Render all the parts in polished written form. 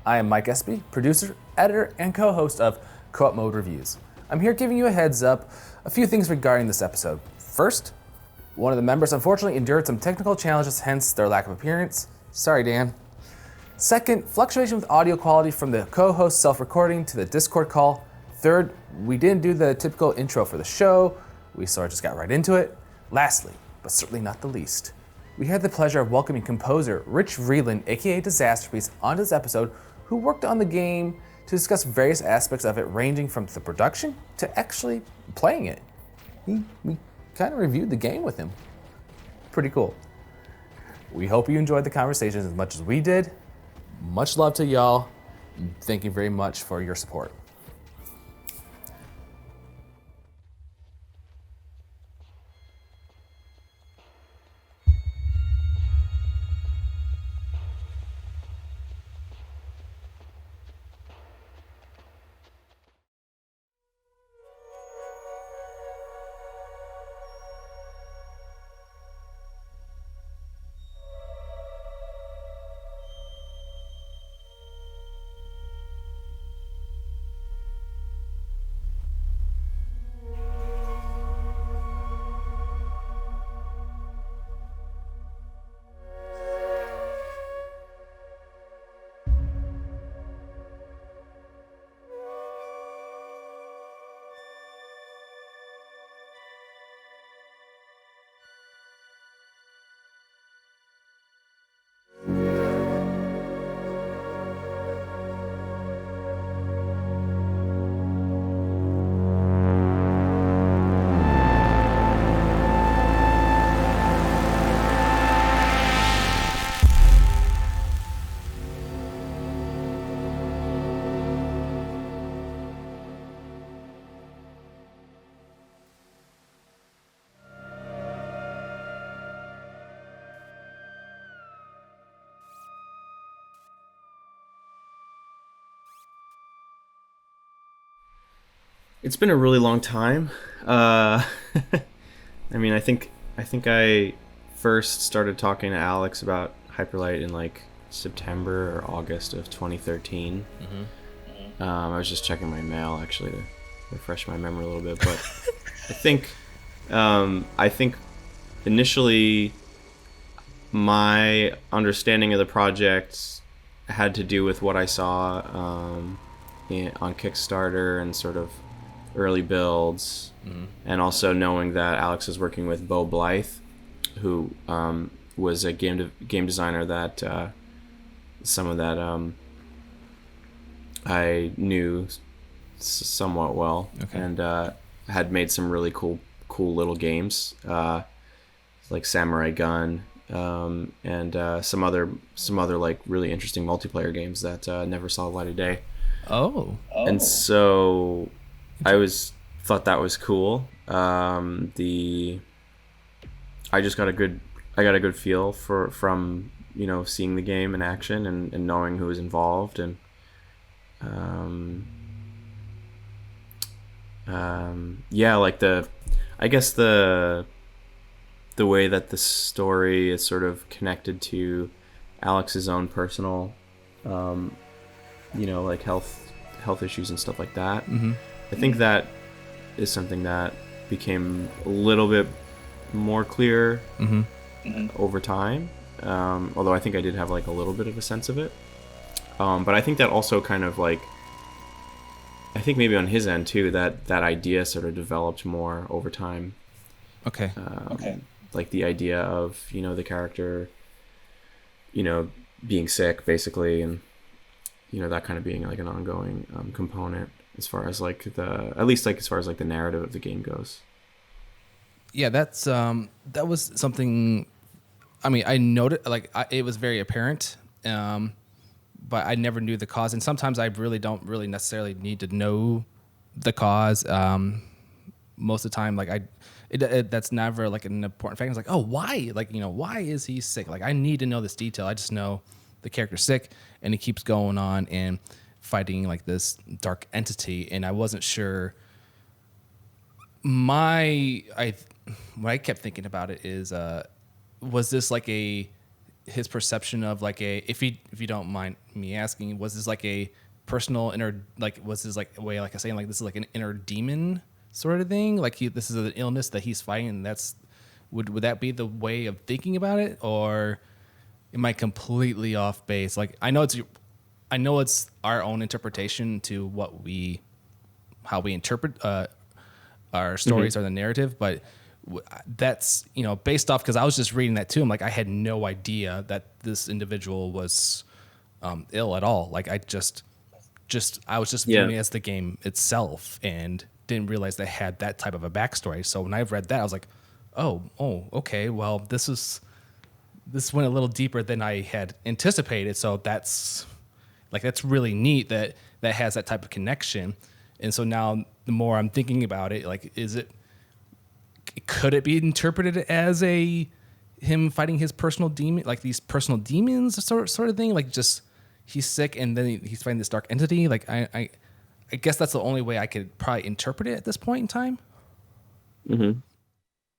I am Mike Espy, producer, editor, and co-host of Co-op Mode Reviews. I'm here giving you a heads up, a few things regarding this episode. First, one of the members unfortunately endured some technical challenges, hence their lack of appearance. Sorry, Dan. Second, fluctuation with audio quality from the co-host self-recording to the Discord call. Third, we didn't do the typical intro for the show. We sort of just got right into it. Lastly, but certainly not the least, we had the pleasure of welcoming composer Rich Vreeland, aka Disasterpeace, onto this episode, who worked on the game to discuss various aspects of it, ranging from the production to actually playing it. We kind of reviewed the game with him. Pretty cool. We hope you enjoyed the conversation as much as we did. Much love to y'all. Thank you very much for your support. It's been a really long time. I mean, I think I first started talking to Alex about Hyperlight in like September or August of 2013. I was just checking my mail actually to refresh my memory a little bit, but I think initially my understanding of the project had to do with what I saw on Kickstarter and sort of early builds, and also knowing that Alex is working with Bo Blythe, who was a game designer that some of that I knew somewhat well, and had made some really cool little games like Samurai Gun, and some other like really interesting multiplayer games that never saw the light of day. And so I thought that was cool. I just got a good feel from seeing the game in action and knowing who was involved, and like the way that the story is sort of connected to Alex's own personal like health issues and stuff like that. I think that is something that became a little bit more clear over time, although I think I did have like a little bit of a sense of it, but I think that also kind of like, I think maybe on his end too, that idea sort of developed more over time. Like the idea of the character being sick basically, and that kind of being like an ongoing component as far as like as far as like the narrative of the game goes. Yeah, that was something. I mean, I noted it was very apparent, but I never knew the cause. And sometimes I really don't really necessarily need to know the cause. Most of the time, like that's never like an important fact. It's like, oh, why? Like, why is he sick? Like, I need to know this detail. I just know the character's sick, and he keeps going on and fighting like this dark entity, and I wasn't sure. What I kept thinking about it is, was this like a his perception of like if you don't mind me asking, was this like a personal inner, like was this like a way like saying like this is like an inner demon sort of thing, like this is an illness that he's fighting, and that's would that be the way of thinking about it, or am I completely off base? Like I know it's our own interpretation to how we interpret our stories or the narrative, but that's, you know, based off, because I was just reading that too. I'm like, I had no idea that this individual was ill at all. Like I was just viewing it as the game itself and didn't realize they had that type of a backstory. So when I read that, I was like, oh, okay. Well, this went a little deeper than I had anticipated. So that's really neat that has that type of connection. And so now the more I'm thinking about it, like, could it be interpreted as him fighting his personal demon, like these personal demons sort of thing? Like just he's sick and then he's fighting this dark entity. Like I guess that's the only way I could probably interpret it at this point in time. Mm-hmm.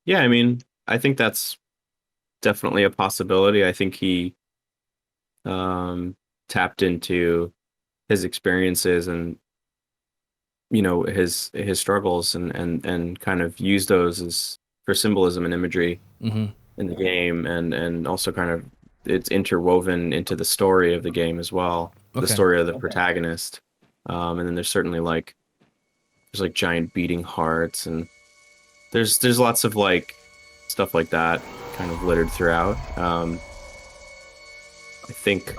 Yeah, I mean, I think that's definitely a possibility. I think he tapped into his experiences and, you know, his struggles and kind of used those as for symbolism and imagery in the game, and also kind of it's interwoven into the story of the game as well, the story of the protagonist. And then there's certainly there's like giant beating hearts, and there's lots of like stuff like that kind of littered throughout. I think,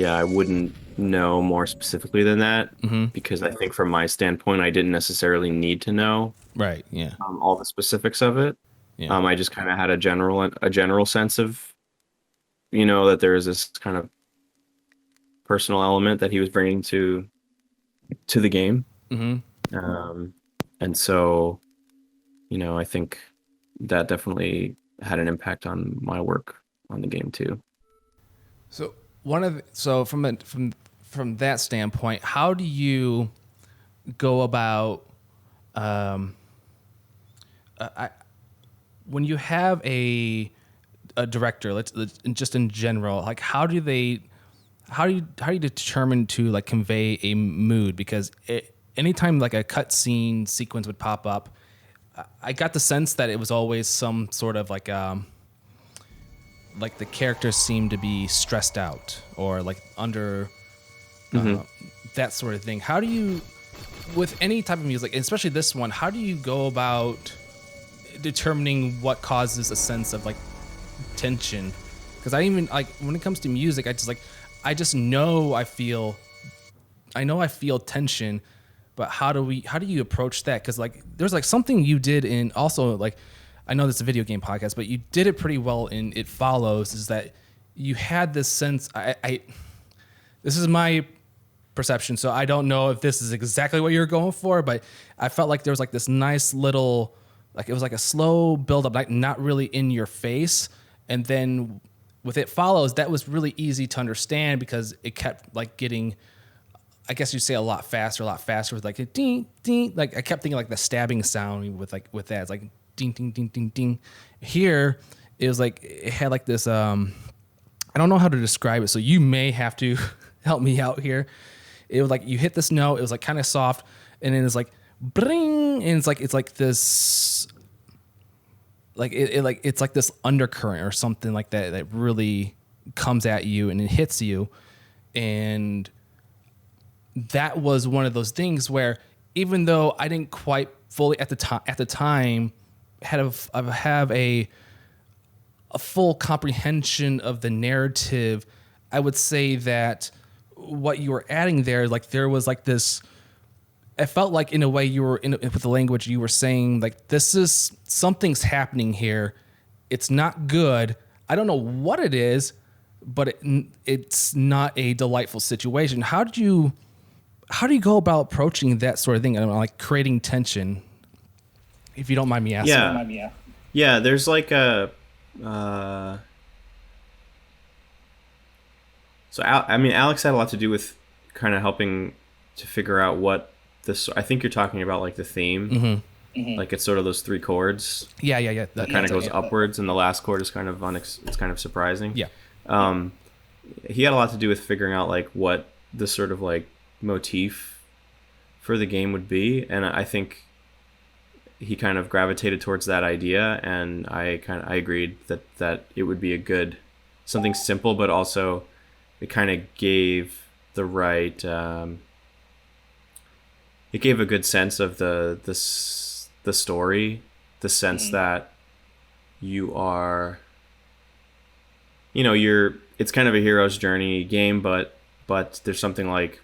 I wouldn't know more specifically than that because I think from my standpoint, I didn't necessarily need to know all the specifics of it. I just kind of had a general sense of, you know, that there is this kind of personal element that he was bringing to the game. And so, you know, I think that definitely had an impact on my work on the game too. So from that standpoint, how do you go about when you have a director, let's just in general, like how do you determine to like convey a mood? Because anytime like a cutscene sequence would pop up, I got the sense that it was always some sort of like the characters seemed to be stressed out or like under that sort of thing. How do you, with any type of music, especially this one, how do you go about determining what causes a sense of like tension? Because I even like when it comes to music, I just know I feel tension, but how do you approach that? Because like there's like something you did in also like, I know this is a video game podcast, but you did it pretty well in It Follows, is that you had this sense, this is my perception, so I don't know if this is exactly what you're going for, but I felt like there was like this nice little, like it was like a slow build up, like not really in your face. And then with It Follows, that was really easy to understand because it kept like getting, I guess you'd say a lot faster with like a ding, ding. Like I kept thinking like the stabbing sound with that. It's like ding, ding, ding, ding, ding. Here, it was like, it had like this, I don't know how to describe it, so you may have to help me out here. It was like, you hit this note, it was like kind of soft, and then it's like, bring, and it's like this, like, it's like this undercurrent or something like that really comes at you and it hits you. And that was one of those things where even though I didn't quite fully at the time have a full comprehension of the narrative, I would say that what you were adding there, like there was like this, it felt like in a way you were with the language you were saying like, this is, something's happening here. It's not good. I don't know what it is, but it's not a delightful situation. How do you go about approaching that sort of thing? I don't know, like creating tension, if you don't mind me asking. Yeah, there's like a so I mean, Alex had a lot to do with kind of helping to figure out what this, I think you're talking about like the theme. Like it's sort of those three chords. Yeah. That kind of goes upwards, and the last chord is kind of it's kind of surprising. Yeah. He had a lot to do with figuring out like what the sort of like motif for the game would be, and I think he kind of gravitated towards that idea, and I agreed that it would be a good something simple, but also it kind of gave the right it gave a good sense of the story, the sense that you are, it's kind of a hero's journey game, but there's something like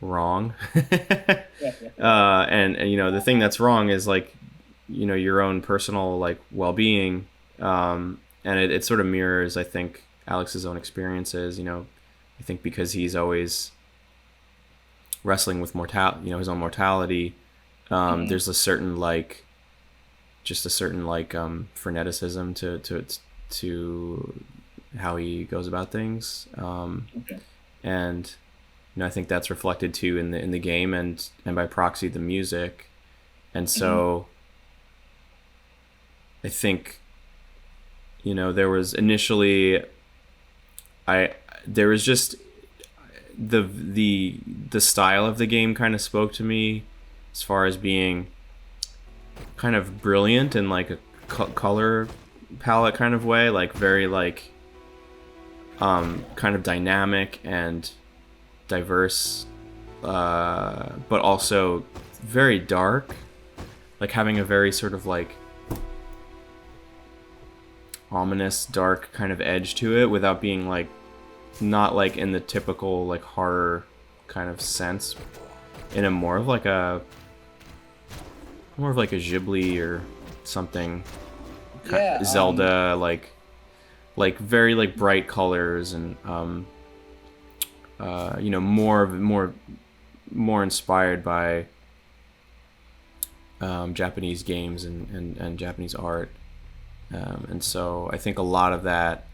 wrong. And the thing that's wrong is like, your own personal like well-being. And it sort of mirrors, I think, Alex's own experiences, I think because he's always wrestling with his own mortality. There's a certain like freneticism to how he goes about things. And I think that's reflected too in the game and by proxy the music. And so I think there was initially there was just the style of the game kind of spoke to me as far as being kind of brilliant in like a color palette kind of way, like very like kind of dynamic and diverse, but also very dark, like having a very sort of like ominous dark kind of edge to it without being like not like in the typical like horror kind of sense, in a more of like a Ghibli or something. Zelda, like very like bright colors and more inspired by Japanese games and Japanese art, and so I think a lot of that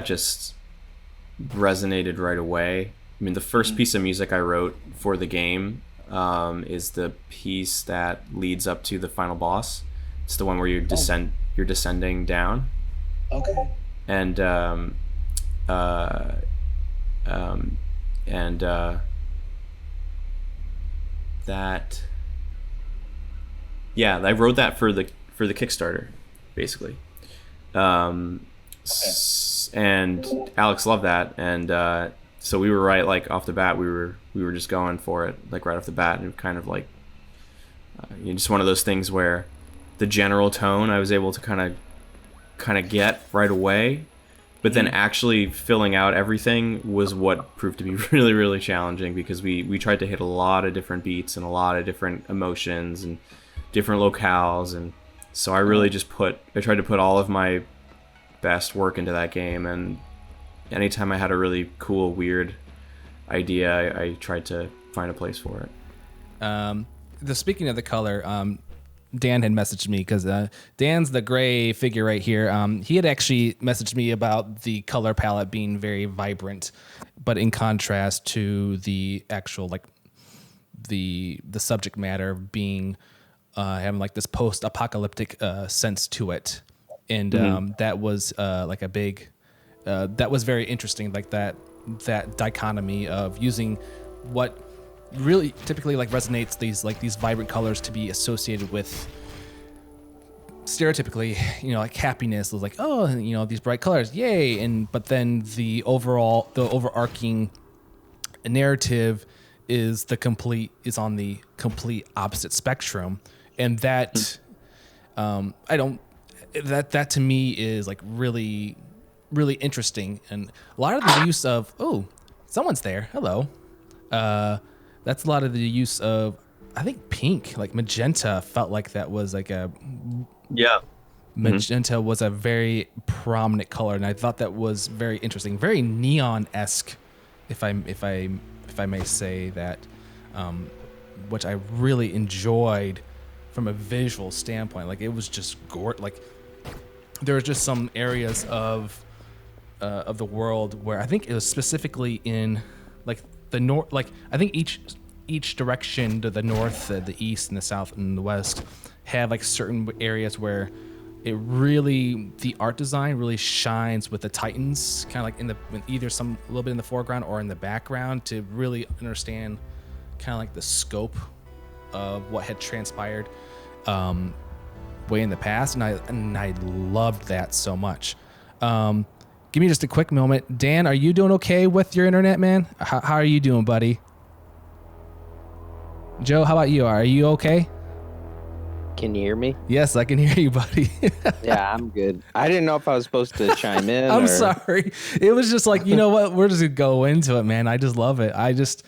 just resonated right away. I mean, the first piece of music I wrote for the game is the piece that leads up to the final boss. It's the one where you're descending down. Okay. And that, yeah, I wrote that for the Kickstarter, basically. And Alex loved that, and so we were right, like off the bat, we were just going for it, like right off the bat, and kind of like just one of those things where the general tone I was able to kind of get right away, but then actually filling out everything was what proved to be really, really challenging, because we tried to hit a lot of different beats and a lot of different emotions and different locales, and so I really I tried to put all of my best work into that game, and anytime I had a really cool, weird idea, I tried to find a place for it. Speaking of the color, Dan had messaged me, because Dan's the gray figure right here. He had actually messaged me about the color palette being very vibrant, but in contrast to the actual like the subject matter being having like this post-apocalyptic sense to it, and that was like a big that was very interesting, like that dichotomy of using what really typically like resonates these vibrant colors to be associated with stereotypically, like happiness. It was like, oh, these bright colors, yay, but then the overarching narrative is on the complete opposite spectrum, and that that to me is like really, really interesting. And a lot of the use of, oh, someone's there, hello, that's a lot of the use of, I think, pink, like magenta felt like that was like a magenta was a very prominent color, and I thought that was very interesting, very neon-esque, if I may say that, which I really enjoyed from a visual standpoint. Like, it was just like there were just some areas of the world where I think it was specifically in like the north, like I think each each direction, to the north, the east, and the south, and the west, have like certain areas where it really, the art design really shines with the Titans, kind of like in either a little bit in the foreground or in the background, to really understand kind of like the scope of what had transpired way in the past, and I loved that so much. Give me just a quick moment. Dan, are you doing okay with your internet, man? How are you doing, buddy? Joe, how about you? Are you okay? Can you hear me? Yes, I can hear you, buddy. Yeah, I'm good. I didn't know if I was supposed to chime in. I'm sorry. It was just like, you know what? We're just gonna go into it, man. I just love it. I just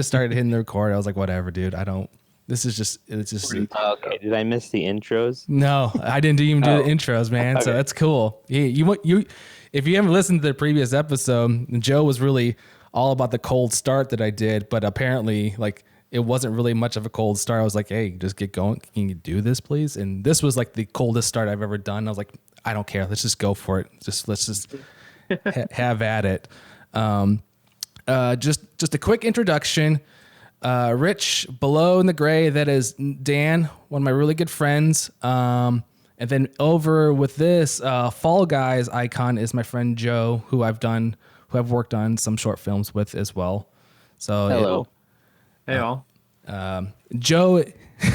started hitting the record. I was like, whatever, dude. It's just. Okay. Did I miss the intros? No, I didn't even do the intros, man. Okay. So that's cool. You, if you haven't listened to the previous episode, Joe was really all about the cold start that I did, but apparently, like, it wasn't really much of a cold start. I was like, hey, just get going. Can you do this, please? And this was like the coldest start I've ever done. I was like, I don't care. Let's just go for it. Let's just have at it. Just a quick introduction. Rich, below in the gray, that is Dan, one of my really good friends. And then over with this Fall Guys icon is my friend Joe, who I've worked on some short films with as well. So hello. Hey all. Joe, I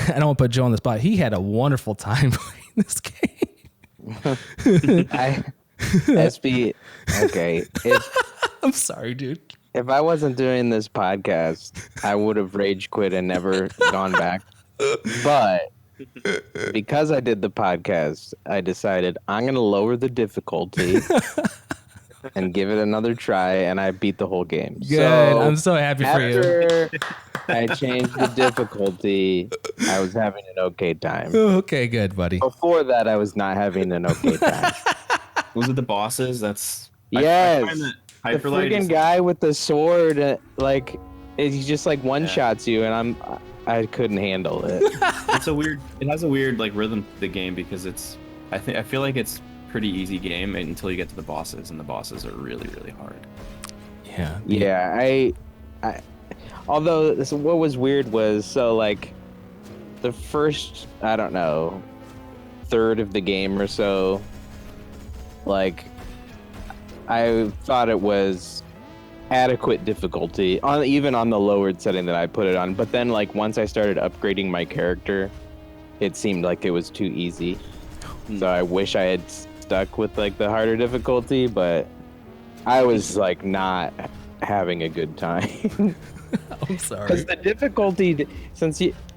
don't want to put Joe on the spot. He had a wonderful time playing this game. Okay. I'm sorry, dude. If I wasn't doing this podcast, I would have rage quit and never gone back. But because I did the podcast, I decided I'm going to lower the difficulty and give it another try, and I beat the whole game. Good. So I'm so happy for you. After I changed the difficulty, I was having an okay time. Okay, good, buddy. Before that, I was not having an okay time. Was it the bosses? That's yes. I find that the freaking guy with the sword, like, he just like one-shots you, and I couldn't handle it. It has a weird like rhythm to the game, because I feel like it's pretty easy game until you get to the bosses, and the bosses are really, really hard. Yeah. Yeah, I although what was weird was, so like the first, I don't know, third of the game or so, like, I thought it was adequate difficulty even on the lowered setting that I put it on. But then, like, once I started upgrading my character, it seemed like it was too easy. So I wish I had stuck with like the harder difficulty, but I was like not having a good time. I'm sorry. Because the difficulty,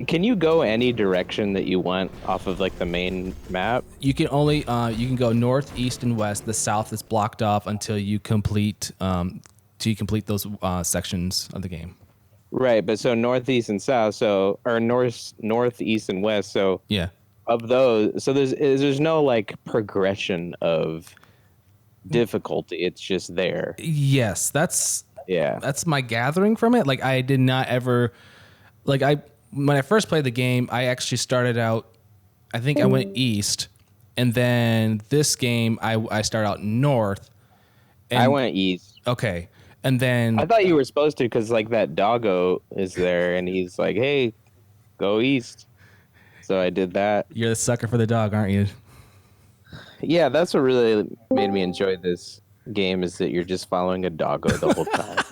can you go any direction that you want off of like the main map? You can only you can go north, east, and west. The south is blocked off until you complete those sections of the game. Right, but so northeast and south, or north, east, and west. So yeah, of those, so there's no like progression of difficulty. It's just there. Yes, that's my gathering from it. Like, I did not ever, like, when I first played the game, I actually started out, I think I went east, and then this game I started out north. And I went east. Okay. And then I thought you were supposed to, because like that doggo is there and he's like, hey, go east. So I did that. You're the sucker for the dog, aren't you? Yeah, that's what really made me enjoy this game, is that you're just following a doggo the whole time.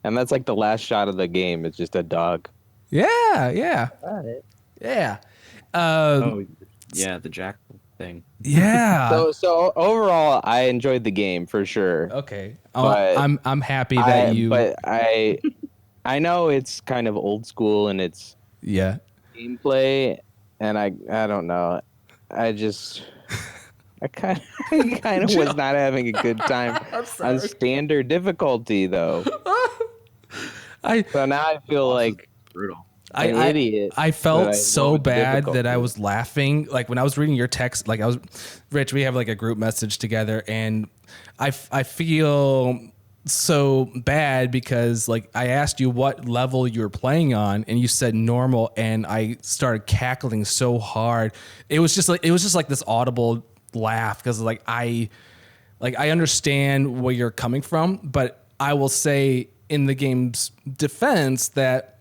And that's like the last shot of the game. It's just a dog. Yeah. Got it. Yeah. The jackal thing. Yeah. So overall, I enjoyed the game for sure. Okay. But I'm happy that you. But I know it's kind of old school in its gameplay, and I don't know. I kind of was not having a good time on standard difficulty though. So now I feel like brutal. An idiot. I felt so bad that I was laughing. Like, when I was reading your text, like, Rich, we have like a group message together, and I feel so bad because, like, I asked you what level you were playing on, and you said normal, and I started cackling so hard. It was just like this audible laugh, because like I understand where you're coming from, but I will say in the game's defense that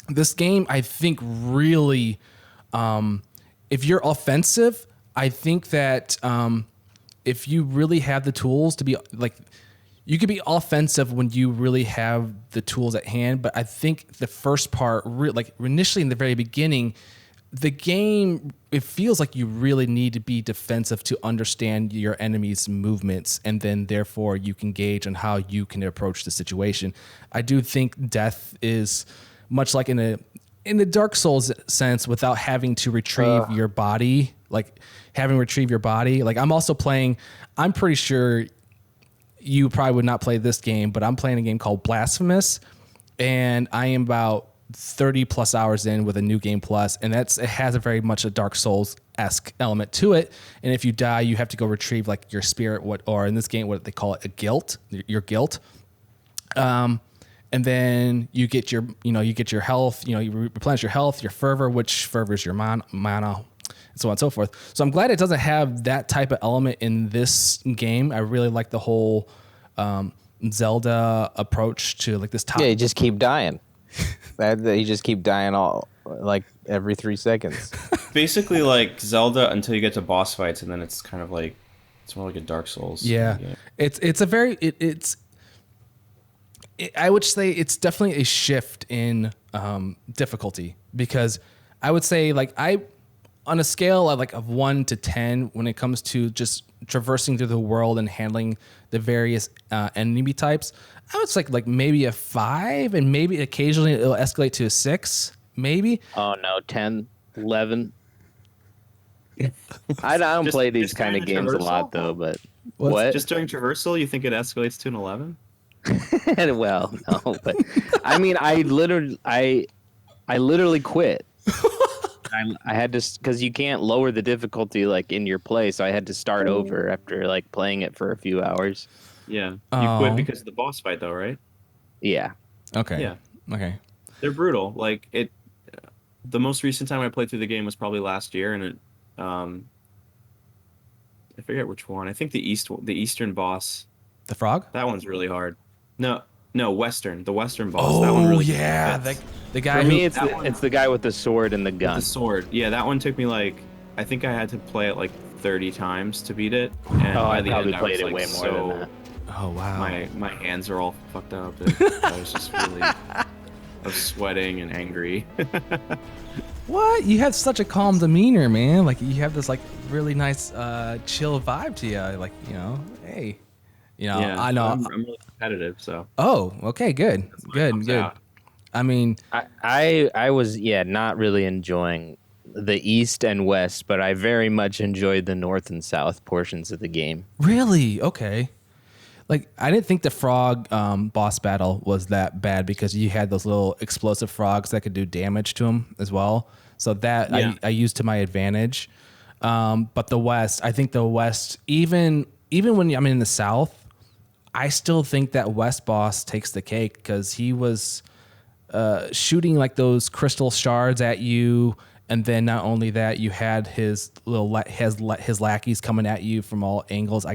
this game, I think, really, if you're offensive, I think that if you really have the tools to be like, you could be offensive when you really have the tools at hand. But I think the first part, like initially in the very beginning, the game, it feels like you really need to be defensive to understand your enemy's movements, and then therefore you can gauge on how you can approach the situation. I do think death is much like in the Dark Souls sense, without having to retrieve your body, like having retrieve your body. Like I'm pretty sure you probably would not play this game, but I'm playing a game called Blasphemous, and I am about 30 plus hours in with a new game plus, and it has a very much a Dark Souls-esque element to it. And if you die, you have to go retrieve like your spirit, or in this game, what they call it, your guilt. And then you get your health, you replenish your health, your fervor, which fervors your mana, and so on and so forth. So I'm glad it doesn't have that type of element in this game. I really like the whole Zelda approach to like this top. Yeah, you just keep dying. You just keep dying all like every 3 seconds. Basically like Zelda until you get to boss fights, and then it's kind of like it's more like a Dark Souls. Yeah, game. I would say it's definitely a shift in difficulty, because I would say like on a scale of 1 to 10 when it comes to just traversing through the world and handling the various enemy types, I would say like maybe a 5, and maybe occasionally it'll escalate to a 6, maybe. Oh no, 10, 11. I don't play these kind of games a lot though, but what? Just during traversal, you think it escalates to an 11? Well, no, but I mean, I literally quit. I had to, because you can't lower the difficulty like in your play, so I had to start over after like playing it for a few hours. Yeah, you quit because of the boss fight, though, right? Yeah. Okay. Yeah. Okay. They're brutal. Like it. The most recent time I played through the game was probably last year, and it. I forget which one. I think the eastern boss. The frog? That one's really hard. No, the western boss. That one Oh really yeah, the guy. For me, it's the guy with the sword and the gun. The sword. Yeah, that one took me like, I think I had to play it like 30 times to beat it. And I probably played it way more than that. Oh wow. My hands are all fucked up. I was just really, I was sweating and angry. What? You have such a calm demeanor, man. Like you have this like really nice chill vibe to you. Like, hey. Yeah, I know. I'm really competitive, so. Oh, okay, good. Good. Out. I mean, I was not really enjoying the east and west, but I very much enjoyed the north and south portions of the game. really? Okay. Like I didn't think the frog boss battle was that bad, because you had those little explosive frogs that could do damage to him as well. So that I used to my advantage. But I think the west, even when I'm in the south, I still think that west boss takes the cake, because he was shooting like those crystal shards at you, and then not only that, you had his his lackeys coming at you from all angles.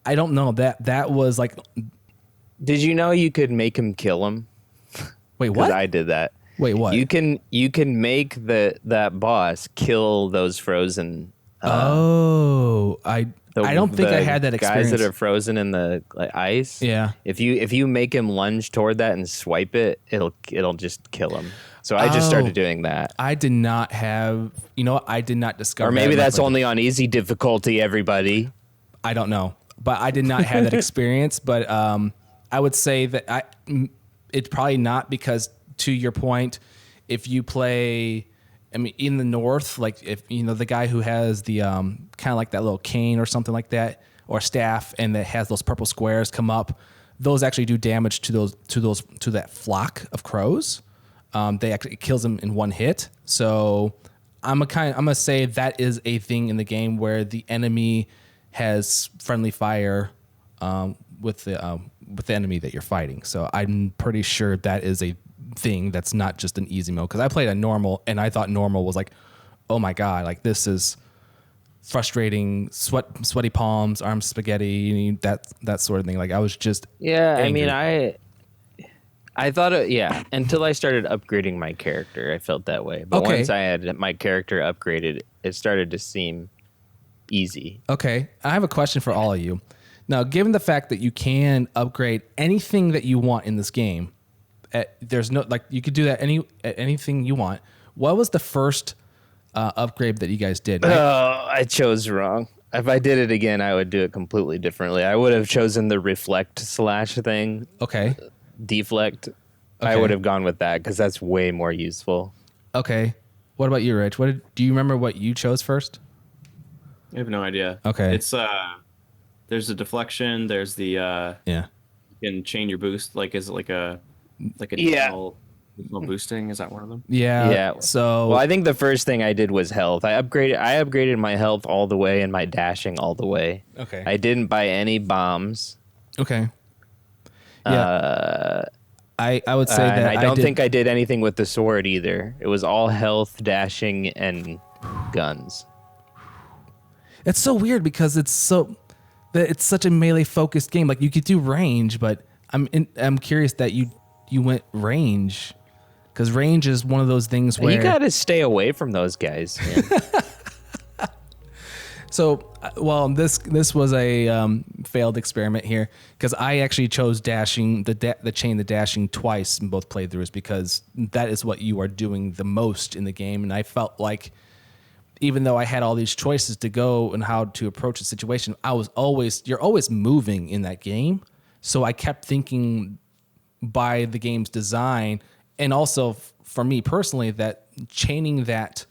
I don't know, that was like. Did you know you could make him kill him? Wait, what? I did that. Wait, what? You can make that boss kill those frozen. I don't think I had that experience. Guys that are frozen in the ice. Yeah. If you make him lunge toward that and swipe it, it'll just kill him. So I just started doing that. I did not have. I did not discover. Or maybe that that's only on easy difficulty. Everybody. I don't know, but I did not have that experience. But I would say that it's probably not, because to your point, if you play. I mean, in the north, like if the guy who has the kind of like that little cane or something like that, or staff, and that has those purple squares come up, those actually do damage to that flock of crows. It kills them in one hit. So I'm gonna say that is a thing in the game where the enemy has friendly fire with the enemy that you're fighting. So I'm pretty sure that is a thing that's not just an easy mode, because I played a normal and I thought normal was like, oh my god, like this is frustrating, sweaty palms, arms spaghetti, that sort of thing. Like I was just angry. I mean, I thought, until I started upgrading my character, I felt that way. But Okay. once I had my character upgraded, it started to seem easy. Okay, I have a question for all of you. Now, given the fact that you can upgrade anything that you want in this game, there's no like you could do that anything you want. What was the first upgrade that you guys did? Oh, I chose wrong. If I did it again, I would do it completely differently. I would have chosen the reflect slash thing, Okay, deflect. I Okay. would have gone with that because that's way more useful. okay. What about you, Rich? Do you remember what you chose first? I have no idea. Okay. It's there's the deflection. There's the Yeah. you can chain your boost. Like is it like a Yeah. additional boosting? Is that one of them? Yeah. Yeah. So Well, I think the first thing I did was health. I upgraded my health all the way and my dashing all the way. okay. I didn't buy any bombs. Okay. Yeah. I would say And that I don't did- think I did anything with the sword either. It was all health, dashing, and guns. it's so weird because it's such a melee focused game. Like you could do range, but I'm curious that you went range because range is one of those things where You gotta stay away from those guys, man. So, well, this was a failed experiment here because I actually chose dashing the chain the dashing twice in both playthroughs because that is what you are doing the most in the game, and I felt like even though I had all these choices to go and how to approach a situation, you're always moving in that game, so I kept thinking by the game's design and also for me personally that chaining that.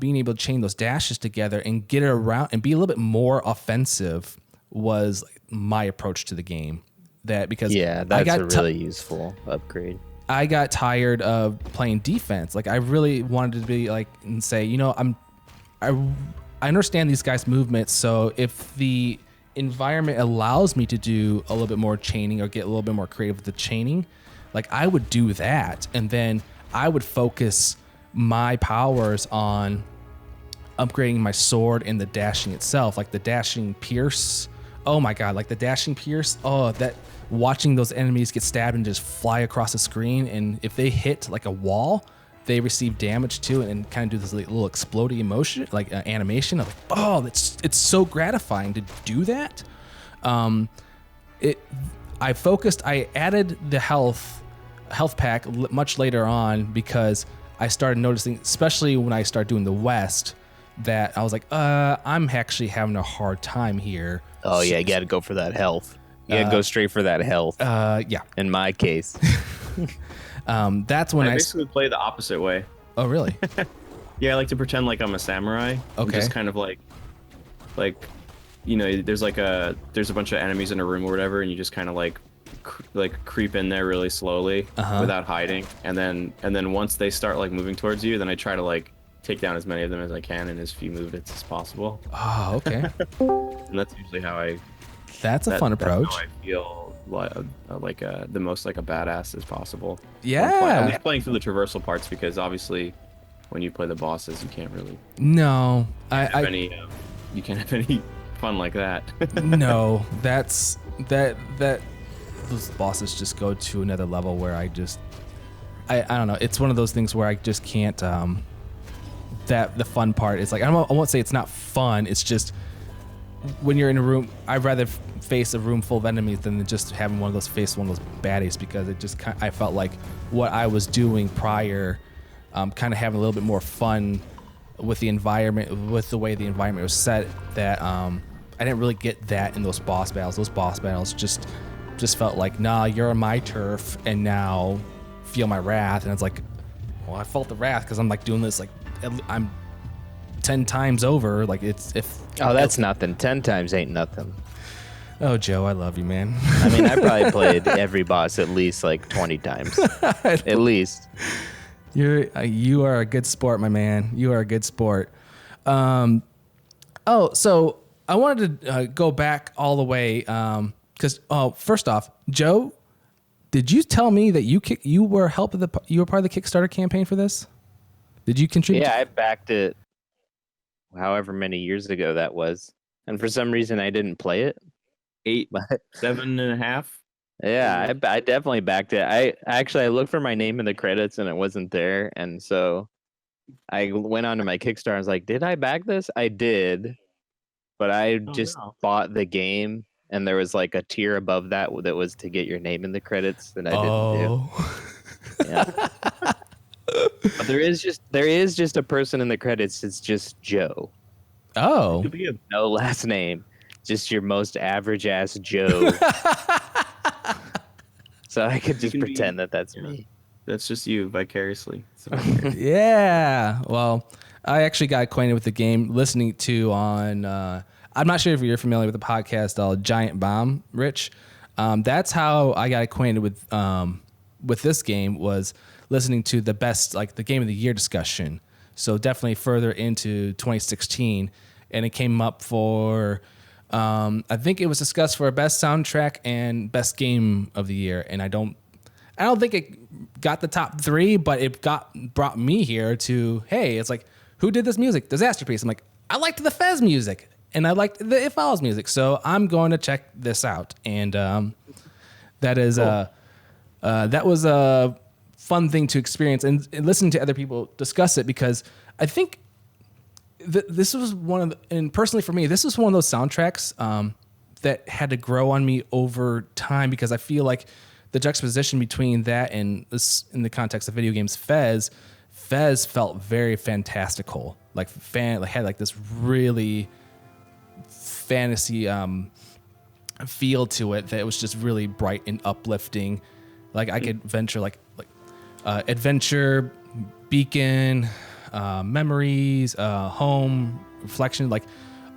Being able to chain those dashes together and get it around and be a little bit more offensive was like my approach to the game. That because Yeah, that's a really useful upgrade. I got tired of playing defense. Like I really wanted to be like and say, I understand these guys' movements. So if the environment allows me to do a little bit more chaining or get a little bit more creative with the chaining, like I would do that, and then I would focus my powers on upgrading my sword and the dashing itself, like the dashing pierce. Oh my god, like the dashing pierce. Oh, that watching those enemies get stabbed and just fly across the screen, and if they hit like a wall, they receive damage too, and kind of do this little exploding emotion, like animation of like, oh, it's so gratifying to do that. I added the health pack much later on because I started noticing, especially when I started doing the West, that I was like, I'm actually having a hard time here. Oh yeah, you gotta go for that health. You gotta go straight for that health. Yeah. In my case. That's when I basically play the opposite way. Oh, really? Yeah, I like to pretend like I'm a samurai. Okay. Just kind of like, there's a bunch of enemies in a room or whatever, and you just kind of like creep in there really slowly without hiding, and then once they start like moving towards you, then I try to like take down as many of them as I can in as few movements as possible. Oh, okay. And that's usually how I. That's a fun approach. That's how I feel the most like a badass as possible. Yeah. I'm just playing through the traversal parts because obviously, when you play the bosses, you can't really No, you can't have any fun like that. No, that's that those bosses just go to another level where I don't know. It's one of those things where I just can't. That the fun part is like I won't say it's not fun. It's just when you're in a room, I'd rather face a room full of enemies than just having one of those baddies because I felt like what I was doing prior, kind of having a little bit more fun with the environment, with the way the environment was set. That I didn't really get that in those boss battles. Those boss battles just felt like, nah, you're on my turf, and now feel my wrath. And it's like, well, I felt the wrath because I'm like doing this like I'm 10 times over. Like That's nothing. 10 times ain't nothing. Oh, Joe, I love you, man. I mean, I probably played every boss at least like 20 times. At least. You are a good sport, my man. You are a good sport. So I wanted to go back all the way because first off, Joe, did you tell me that you were part of the Kickstarter campaign for this? Did you contribute? Yeah, I backed it however many years ago that was. And for some reason I didn't play it. 7.5. Yeah, I definitely backed it. I looked for my name in the credits and it wasn't there, and so I went onto my Kickstarter. I was like, "Did I back this?" I did, but I Oh just no. bought the game, and there was like a tier above that that was to get your name in the credits, and I didn't do. Oh. Yeah, but there is just a person in the credits. It's just Joe, Oh. Could be a no last name, just your most average ass Joe. So I could just can be- pretend that that's yeah. me. That's just you vicariously. So, Yeah. Well, I actually got acquainted with the game listening to on. I'm not sure if you're familiar with the podcast Giant Bomb, Rich. That's how I got acquainted with this game, was listening to the best, like the game of the year discussion. So definitely further into 2016, and it came up for. I think it was discussed for best soundtrack and best game of the year, and I don't think it got the top 3, but it brought me here to, hey, it's like, who did this music? Disasterpeace. I'm like, I liked the Fez music and I liked the It Follows music, so I'm going to check this out. And that is Cool. that was a fun thing to experience and listening to other people discuss it, because I think this was and personally for me, this was one of those soundtracks that had to grow on me over time, because I feel like the juxtaposition between that and this, in the context of video games, Fez felt very fantastical, like had like this really fantasy feel to it that was just really bright and uplifting. Like I could venture like adventure, beacon, memories, home, reflection, like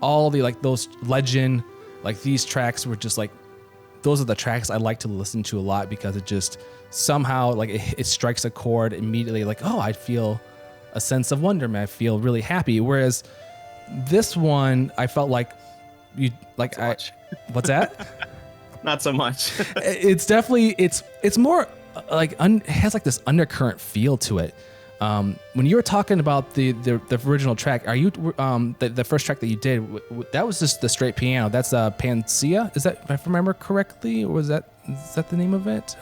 all the, like those legend, like these tracks were just like, those are the tracks I like to listen to a lot, because it just somehow like it strikes a chord immediately. Like, oh, I feel a sense of wonderment. I feel really happy. Whereas this one, I felt like what's that? not so much. It's definitely, it's more like it has like this undercurrent feel to it. When you were talking about the original track, are you the first track that you did? That was just the straight piano. That's Panacea. Is that, if I remember correctly, or is that the name of it?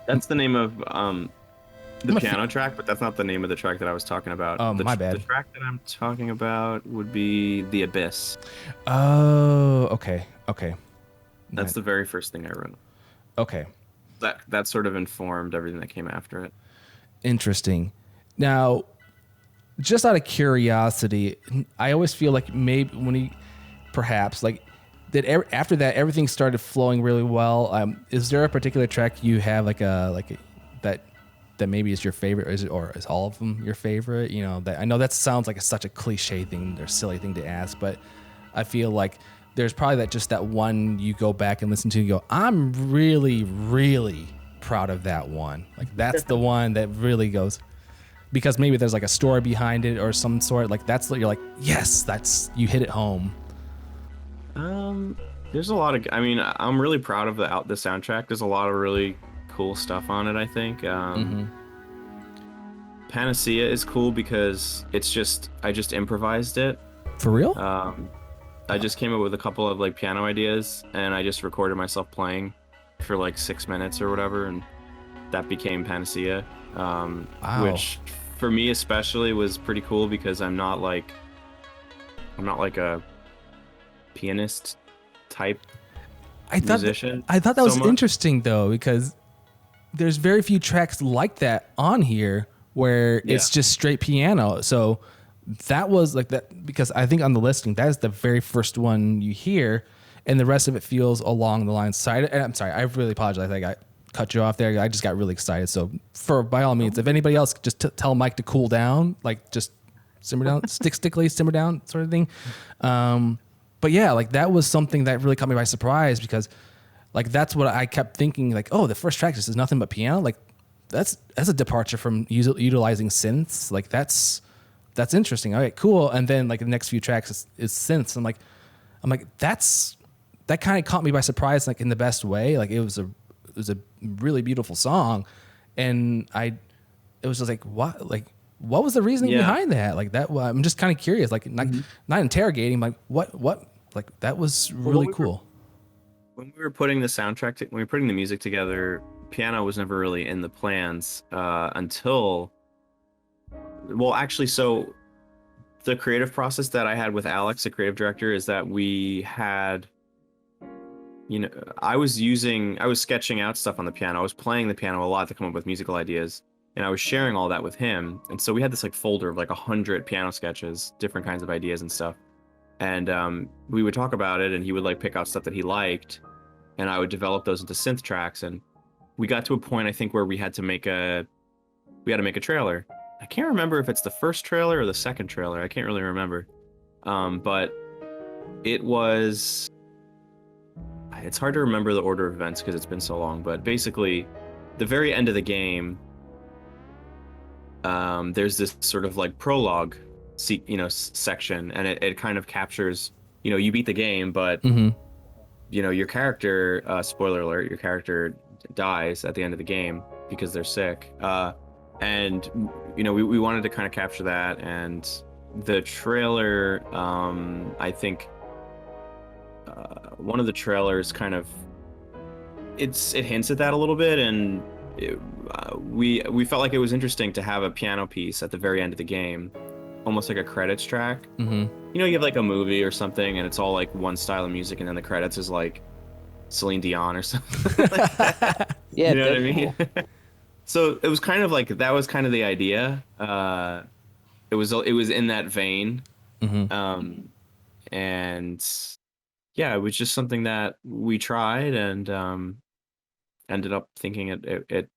That's the name of the piano track, but that's not the name of the track that I was talking about. Oh, my bad. The track that I'm talking about would be The Abyss. Oh, okay. That's the very first thing I wrote. Okay. That sort of informed everything that came after it. Interesting. Now, just out of curiosity, I always feel like maybe perhaps like that after that everything started flowing really well. Is there a particular track you have that maybe is your favorite, or is all of them your favorite? You know, that I know that sounds like such a cliche thing or silly thing to ask, but I feel like there's probably that one you go back and listen to and go, I'm really, really proud of that one. Like that's the one that really goes, because maybe there's like a story behind it or some sort. Like that's what you're like, yes, you hit it home. There's a lot of, I mean, I'm really proud of the soundtrack. There's a lot of really cool stuff on it, I think. Panacea is cool because I just improvised it. For real? I just came up with a couple of like piano ideas and I just recorded myself playing for like 6 minutes or whatever, and that became Panacea. Wow. Which for me especially was pretty cool, because I'm not like a pianist type musician. I thought that was so much. interesting though, because there's very few tracks like that on here where it's just straight piano. So that was like that, because I think on the listing that is the very first one you hear, and the rest of it feels along the lines. I'm sorry, I really apologize. I cut you off there. I just got really excited. So by all means, if anybody else, just tell Mike to cool down, like just simmer down, simmer down sort of thing. But yeah, like that was something that really caught me by surprise, because like that's what I kept thinking, like, oh, the first track just is nothing but piano. Like that's a departure from utilizing synths. Like that's interesting. All right, cool. And then like the next few tracks is synths. I'm like that kind of caught me by surprise, like in the best way. Like it was a really beautiful song, and it was just like, what was the reasoning behind that? Like that, I'm just kind of curious, like not interrogating, like what, like that was really cool. when we were putting the soundtrack, when we were putting the music together, piano was never really in the plans until, well, actually, so the creative process that I had with Alex, the creative director, is that we had, I was sketching out stuff on the piano. I was playing the piano a lot to come up with musical ideas, and I was sharing all that with him. And so we had this like folder of like 100 piano sketches, different kinds of ideas and stuff. And we would talk about it, and he would like pick out stuff that he liked, and I would develop those into synth tracks. And we got to a point, I think, where we had to make a trailer. I can't remember if it's the first trailer or the second trailer. I can't really remember. But it was... It's hard to remember the order of events because it's been so long, but basically, the very end of the game, there's this sort of like prologue, section, and it kind of captures, you beat the game, but your character, spoiler alert, your character dies at the end of the game because they're sick, and we wanted to kind of capture that, and the trailer, I think. One of the trailers kind of it hints at that a little bit, and we felt like it was interesting to have a piano piece at the very end of the game, almost like a credits track. You have like a movie or something, and it's all like one style of music, and then the credits is like Celine Dion or something like that. Yeah, you know what I mean? So it was kind of like that was kind of the idea. It was in that vein, and yeah, it was just something that we tried, and ended up thinking it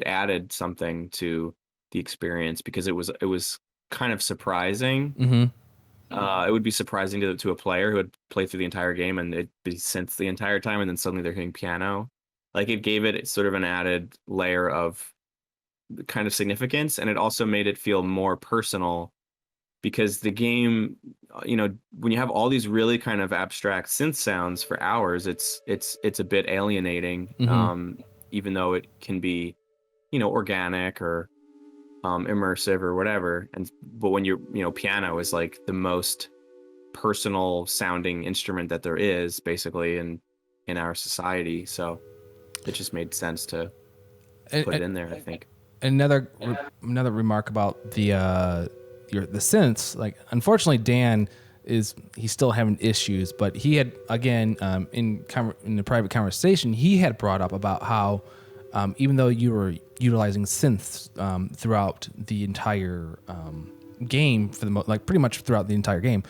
added something to the experience, because it was kind of surprising. It would be surprising to a player who had played through the entire game, and it'd be synth the entire time, and then suddenly they're hitting piano. Like, it gave it sort of an added layer of kind of significance, and it also made it feel more personal, because the game, when you have all these really kind of abstract synth sounds for hours, it's a bit alienating, even though it can be, organic or immersive or whatever. But when piano is like the most personal sounding instrument that there is, basically, in our society, so it just made sense to put it in there, I think. Another remark about the synths, like, unfortunately Dan he's still having issues, but he had, again, in the private conversation, he had brought up about how even though you were utilizing synths throughout the entire game, pretty much throughout the entire game,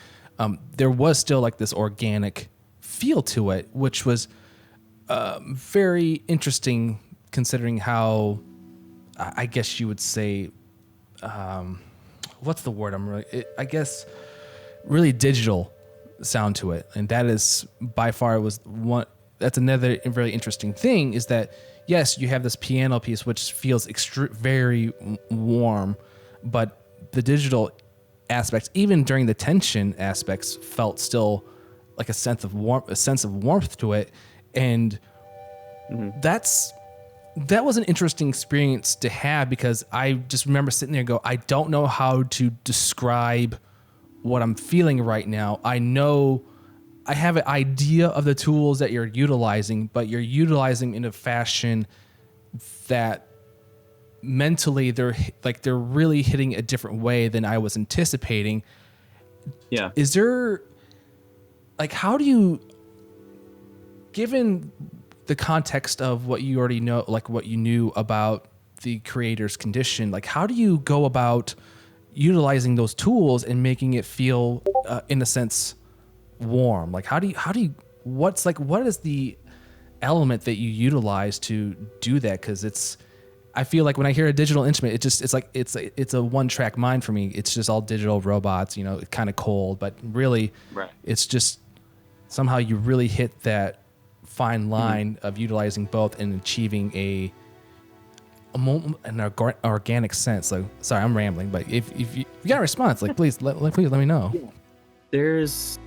there was still like this organic feel to it, which was very interesting, considering how, I guess you would say, what's the word I guess really digital sound to it. And that is by far that's another very interesting thing, is that yes, you have this piano piece which feels very warm, but the digital aspects, even during the tension aspects, felt still like a sense of warmth to it. And that was an interesting experience to have, because I just remember sitting there and go, I don't know how to describe what I'm feeling right now. I know I have an idea of the tools that you're utilizing, but you're utilizing in a fashion that mentally they're really hitting a different way than I was anticipating. Yeah. Is there, like, how do you, given the context of what you already know, like what you knew about the creator's condition, like, how do you go about utilizing those tools and making it feel, in a sense, warm? Like, what is the element that you utilize to do that? Because I feel like when I hear a digital instrument, it's a one-track mind for me. It's just all digital robots, kind of cold, but really, right. It's just somehow you really hit that fine line of utilizing both and achieving an organic sense. Like, sorry, I'm rambling, but if you got a response, like, please let me know. There's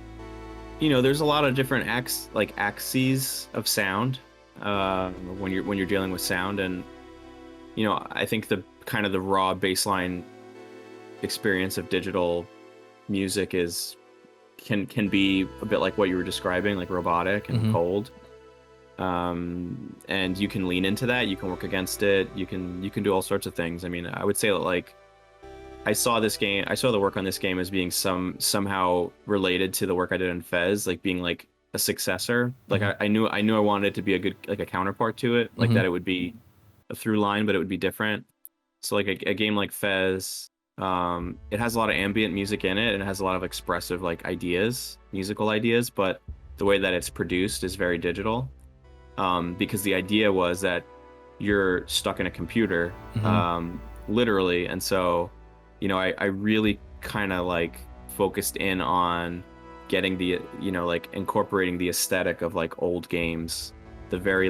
a lot of different axes of sound when you're dealing with sound, and I think the kind of the raw baseline experience of digital music can be a bit like what you were describing, like robotic and cold. and you can lean into that. You can work against it. You can do all sorts of things. I mean, I would say that like I saw the work on this game as being somehow related to the work I did in Fez, like being like a successor. Like I knew I wanted it to be a good like a counterpart to it, like that it would be a through line, but it would be different. So like a game like Fez, it has a lot of ambient music in it and it has a lot of expressive like musical ideas, but the way that it's produced is very digital. Because the idea was that you're stuck in a computer, literally, and so I really kind of like focused in on getting the like incorporating the aesthetic of like old games, the very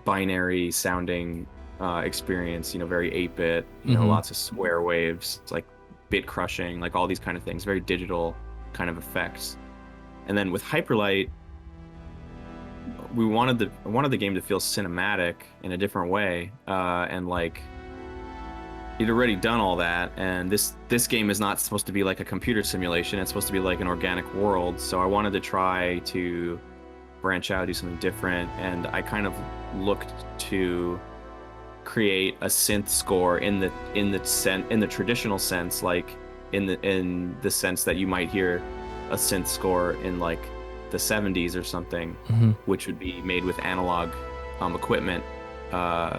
binary sounding experience, very 8-bit, lots of square waves, like bit crushing, like all these kind of things, very digital kind of effects. And then with Hyperlight, I wanted the game to feel cinematic in a different way, and like you'd already done all that, and this game is not supposed to be like a computer simulation. It's supposed to be like an organic world. So I wanted to try to branch out, do something different, and I kind of looked to create a synth score in the traditional sense, like in the sense that you might hear a synth score in like the 70s or something, which would be made with analog equipment. There'd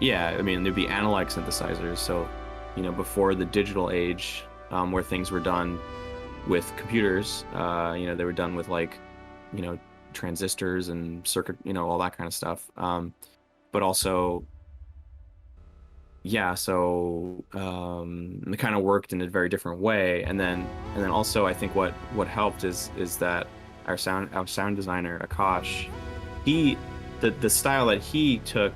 be analog synthesizers. So, before the digital age, where things were done with computers, they were done with like, transistors and circuit, all that kind of stuff. But also, so it kind of worked in a very different way. And then also, I think what helped is that our sound designer Akash, the style that he took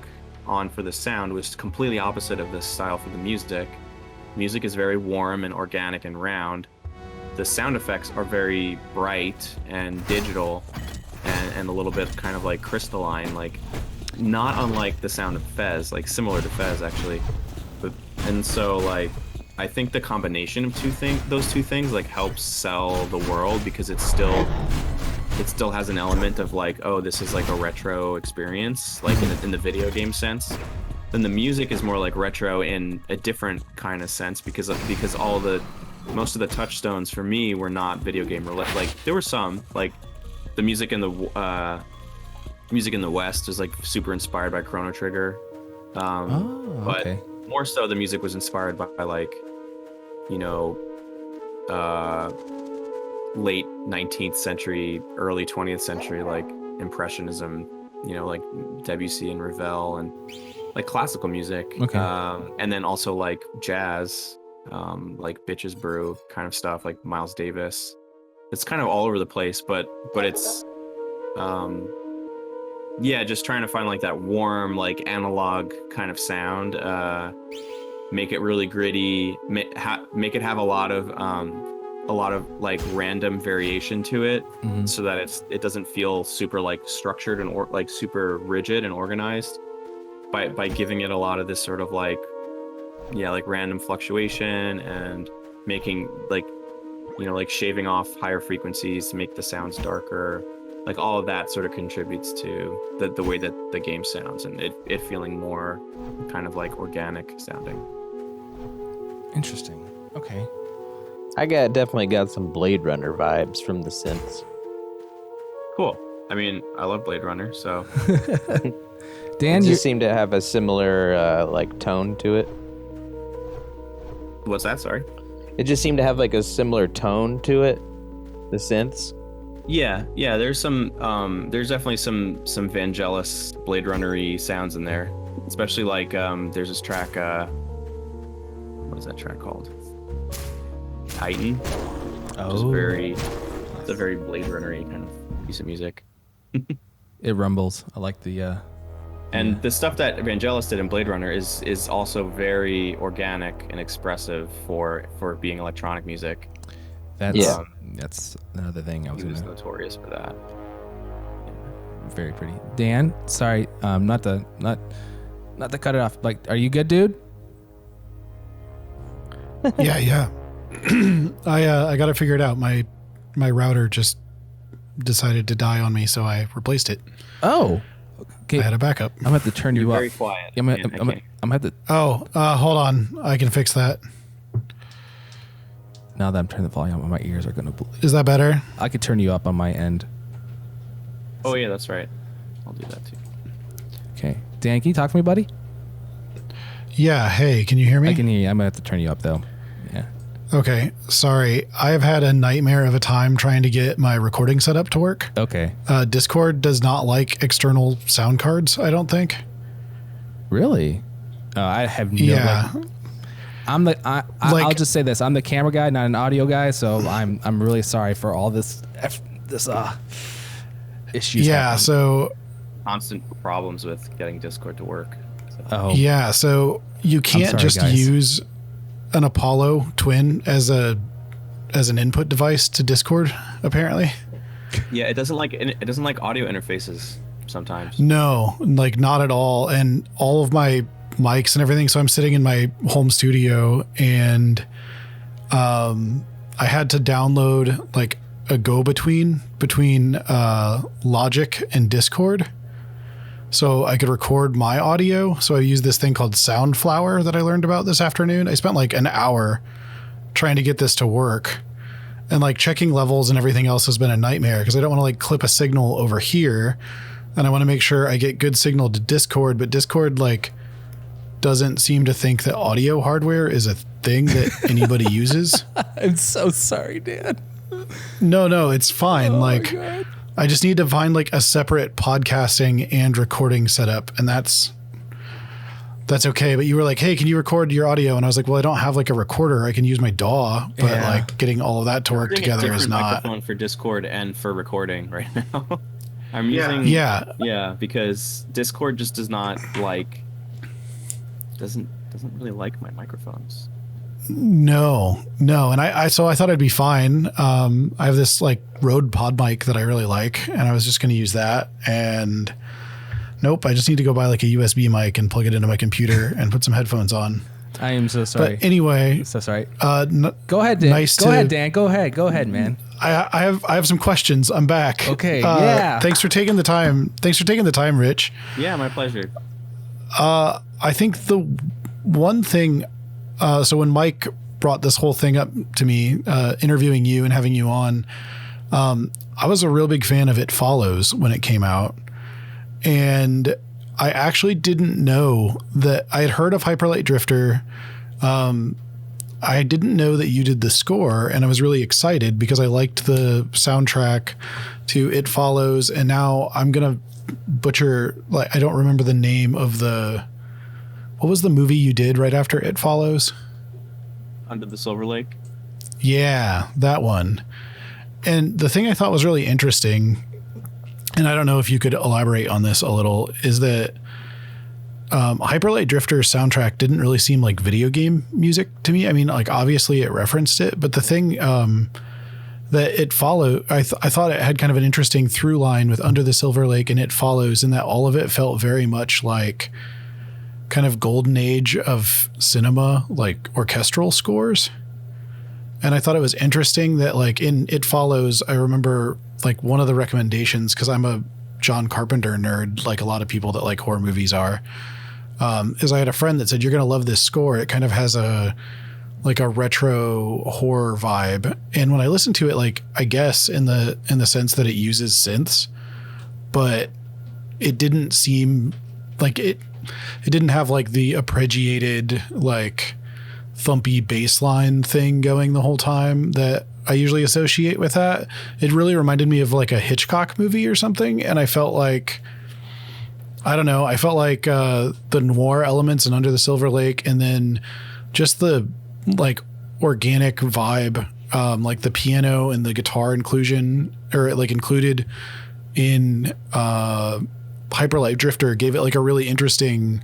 on for the sound was completely opposite of the style for the music. Music is very warm and organic and round. The sound effects are very bright and digital and a little bit kind of like crystalline, like not unlike the sound of Fez, like similar to Fez actually. And so like I think the combination of those two things like helps sell the world, because it still has an element of like, oh, this is like a retro experience, like in the video game sense. Then the music is more like retro in a different kind of sense, because most of the touchstones for me were not video game related. Like there were some, like the music in the West is like super inspired by Chrono Trigger, but more so the music was inspired by like late 19th century, early 20th century, like Impressionism, like Debussy and Ravel, and like classical music. And then also like jazz, like Bitches Brew kind of stuff, like Miles Davis. It's kind of all over the place, but it's just trying to find like that warm, like analog kind of sound, make it really gritty, make it have a lot of like random variation to it, so that it doesn't feel super like structured and like super rigid and organized, by giving it a lot of this sort of like random fluctuation, and making like like shaving off higher frequencies to make the sounds darker. Like all of that sort of contributes to the way that the game sounds, and it feeling more kind of like organic sounding. Interesting. Okay. I definitely got some Blade Runner vibes from the synths. Cool. I mean, I love Blade Runner, so. Dan, you just seem to have a similar like tone to it. What's that? Sorry. It just seemed to have like a similar tone to it, the synths. Yeah. There's definitely some Vangelis Blade Runner-y sounds in there, especially like there's this track. What is that track called? Titan. Oh. It's a very Blade Runner-y kind of piece of music. It rumbles. I like the. And the stuff that Vangelis did in Blade Runner is also very organic and expressive for being electronic music. That's another thing I was. He was notorious for that. Very pretty. Dan, sorry, not to cut it off. Like, are you good, dude? Yeah. I got to figure it out. My My router just decided to die on me, so I replaced it. Oh, okay. I had a backup. I'm gonna have to turn you up. Very quiet. I'm Man, gonna have to. Oh, hold on. I can fix that. Now that I'm turning the volume on, my ears are gonna bleed. Is that better? I could turn you up on my end. Oh yeah, that's right. I'll do that too. Okay, Dan, can you talk to me, buddy? Yeah. Hey, can you hear me? I can hear you. I'm gonna have to turn you up though. Yeah. Okay. Sorry. I've had a nightmare of a time trying to get my recording setup to work. Okay. Discord does not like external sound cards, I don't think. Really? I have no. Yeah. I'll just say this: I'm the camera guy, not an audio guy. So I'm really sorry for all this issues. Yeah. happening. So. Constant problems with getting Discord to work. So. Oh. Yeah. So you can't sorry, just guys. use an Apollo Twin as an input device to Discord, apparently. Yeah, it doesn't like audio interfaces sometimes. No, like not at all. And all of my mics and everything. So I'm sitting in my home studio, and I had to download like a go-between between Logic and Discord, so I could record my audio. So I used this thing called Soundflower that I learned about this afternoon. I spent like an hour trying to get this to work, and like checking levels and everything else has been a nightmare because I don't want to like clip a signal over here, and I want to make sure I get good signal to Discord, but Discord like doesn't seem to think that audio hardware is a thing that anybody uses. I'm so sorry, Dan. No, it's fine. Oh, like, God. I just need to find like a separate podcasting and recording setup, and that's okay. But you were like, hey, can you record your audio? And I was like, well, I don't have like a recorder. I can use my DAW, but Yeah. like getting all of that to work Using a together is different not. microphone for Discord and for recording right now. I'm using Yeah. because Discord just does not like doesn't really like my microphones. No. And I thought I'd be fine. I have this like Rode pod mic that I really like, and I was just going to use that. And nope, I just need to go buy like a USB mic and plug it into my computer and put some headphones on. I am so sorry. But anyway, So sorry. go Go ahead, Dan. nice Go to- ahead, Dan. Go ahead, man. I have some questions. I'm back. Okay, yeah. Thanks for taking the time. Rich. Yeah, my pleasure. I think the one thing, so when Mike brought this whole thing up to me, interviewing you and having you on, I was a real big fan of It Follows when it came out. And I actually didn't know that I had heard of Hyperlight Drifter. I didn't know that you did the score, and I was really excited because I liked the soundtrack to It Follows. And now I'm going to butcher, like, I don't remember the name of what was the movie you did right after It Follows? Under the Silver Lake. Yeah, that one. And the thing I thought was really interesting, and I don't know if you could elaborate on this a little, is that Hyperlight Drifter's soundtrack didn't really seem like video game music to me. I mean, like, obviously it referenced it, but the thing that It Followed, I thought it had kind of an interesting through line with Under the Silver Lake and It Follows, in that all of it felt very much like kind of golden age of cinema, like orchestral scores. And I thought it was interesting that like in It Follows, I remember like one of the recommendations, because I'm a John Carpenter nerd, like a lot of people that like horror movies are, is I had a friend that said, you're going to love this score. It kind of has a retro horror vibe. And when I listened to it, like, I guess in the sense that it uses synths, but it didn't seem like it didn't have like the arpeggiated, like thumpy bass line thing going the whole time that I usually associate with that. It really reminded me of like a Hitchcock movie or something. And I felt like, I don't know, the noir elements in Under the Silver Lake, and then just the like organic vibe, like the piano and the guitar inclusion, or like included in Hyperlight Drifter, gave it like a really interesting,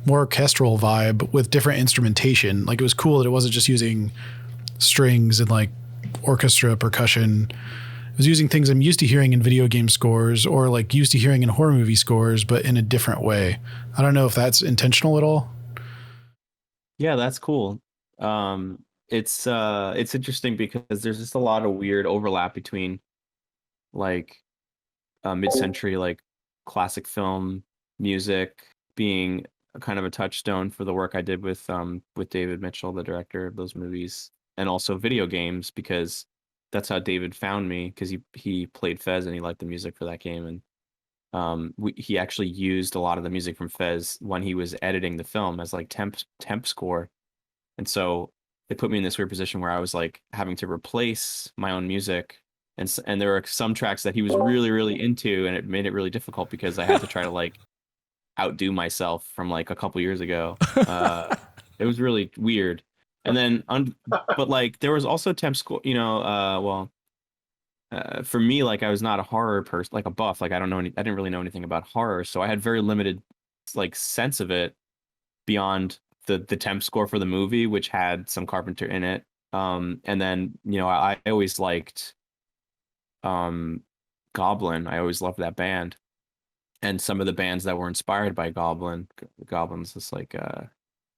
more orchestral vibe with different instrumentation. Like, it was cool that it wasn't just using strings and like orchestra percussion. It was using things I'm used to hearing in video game scores, or like used to hearing in horror movie scores, but in a different way. I don't know if that's intentional at all. Yeah, that's cool. it's interesting because there's just a lot of weird overlap between like mid-century like classic film music being a kind of a touchstone for the work I did with David Mitchell, the director of those movies, and also video games because that's how David found me because he played Fez and he liked the music for that game and he actually used a lot of the music from Fez when he was editing the film as like temp score, and so it put me in this weird position where I was like having to replace my own music, and there were some tracks that he was really really into, and it made it really difficult because I had to try to like outdo myself from like a couple years ago. It was really weird, and then but like there was also temp score, for me, like I was not a horror person, like a buff. Like I didn't really know anything about horror, so I had very limited like sense of it beyond the temp score for the movie, which had some Carpenter in it. And then I always liked Goblin. I always loved that band, and some of the bands that were inspired by Goblin. Goblin's just like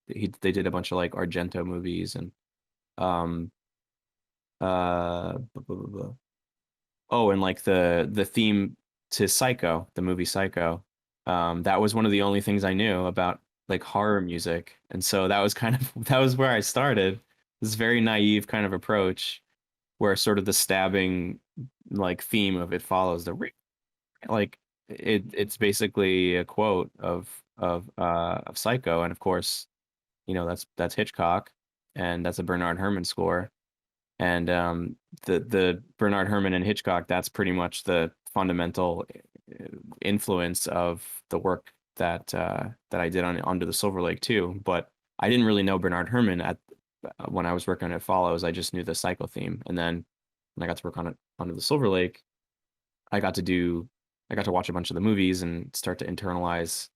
they did a bunch of like Argento movies and um blah, blah, blah, blah. Oh, and like the theme to Psycho, the movie Psycho, that was one of the only things I knew about like horror music, and so that was kind of that was where I started. This very naive kind of approach, where sort of the stabbing like theme of it follows like it's basically a quote of Psycho, and of course, that's Hitchcock, and that's a Bernard Herrmann score. And the Bernard Herrmann and Hitchcock, that's pretty much the fundamental influence of the work that I did on Under the Silver Lake too. But I didn't really know Bernard Herrmann when I was working on It Follows. I just knew the Psycho theme, and then when I got to work on it Under the Silver Lake, I got to watch a bunch of the movies and start to internalize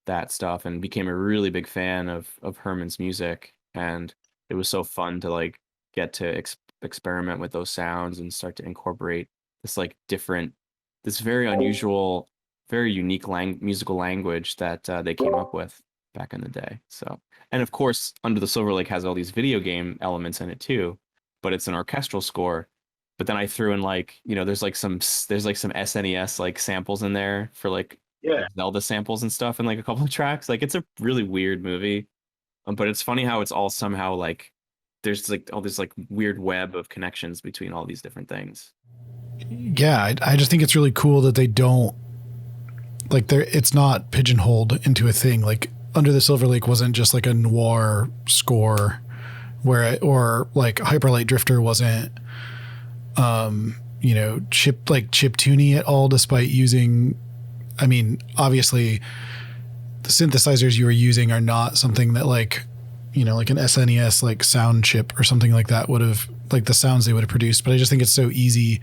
that stuff, and became a really big fan of Herman's music. And it was so fun to like get to experiment with those sounds and start to incorporate this like this very unusual, very unique musical language that they came up with back in the day. So, and of course, Under the Silver Lake has all these video game elements in it too, but it's an orchestral score. But then I threw in like, there's like some SNES like samples in there for like Zelda samples and stuff, and like a couple of tracks. Like it's a really weird movie, but it's funny how it's all somehow like there's like all this like weird web of connections between all these different things. Yeah, I just think it's really cool that they don't like it's not pigeonholed into a thing. Like Under the Silver Lake wasn't just like a noir score or like Hyperlight Drifter wasn't chip tuney at all, despite using, I mean, obviously the synthesizers you were using are not something that like an SNES like sound chip or something like that would have, like the sounds they would have produced. But I just think it's so easy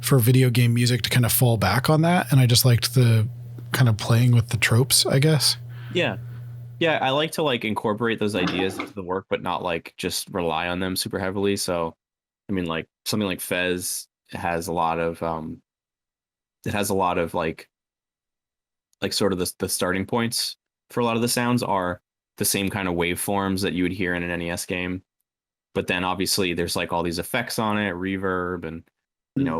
for video game music to kind of fall back on that. And I just liked the kind of playing with the tropes, I guess. Yeah. Yeah. I like to like incorporate those ideas into the work, but not like just rely on them super heavily. So, I mean, like something like Fez has a lot of, like sort of the starting points for a lot of the sounds are the same kind of waveforms that you would hear in an NES game. But then obviously there's like all these effects on it, reverb and,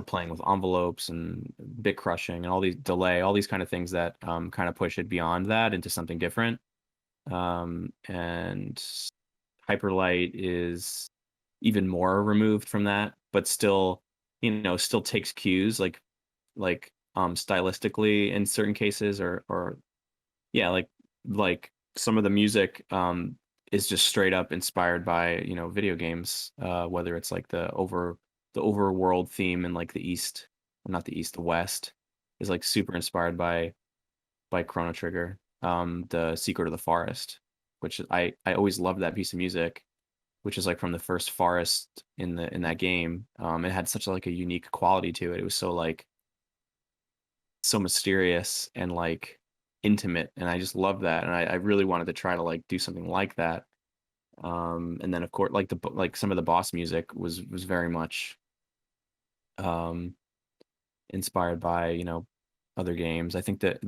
playing with envelopes and bit crushing and all these delay, all these kind of things that kind of push it beyond that into something different. And Hyperlight is even more removed from that, but still, still takes cues like stylistically in certain cases or yeah, like some of the music is just straight up inspired by video games, whether it's like the overworld theme in like the West is like super inspired by Chrono Trigger, the Secret of the Forest, which I always loved that piece of music, which is like from the first forest in that game. It had such like a unique quality to it. It was so like so mysterious and like intimate, and I just loved that, and I really wanted to try to like do something like that. And then of course like some of the boss music was very much inspired by other games. I think that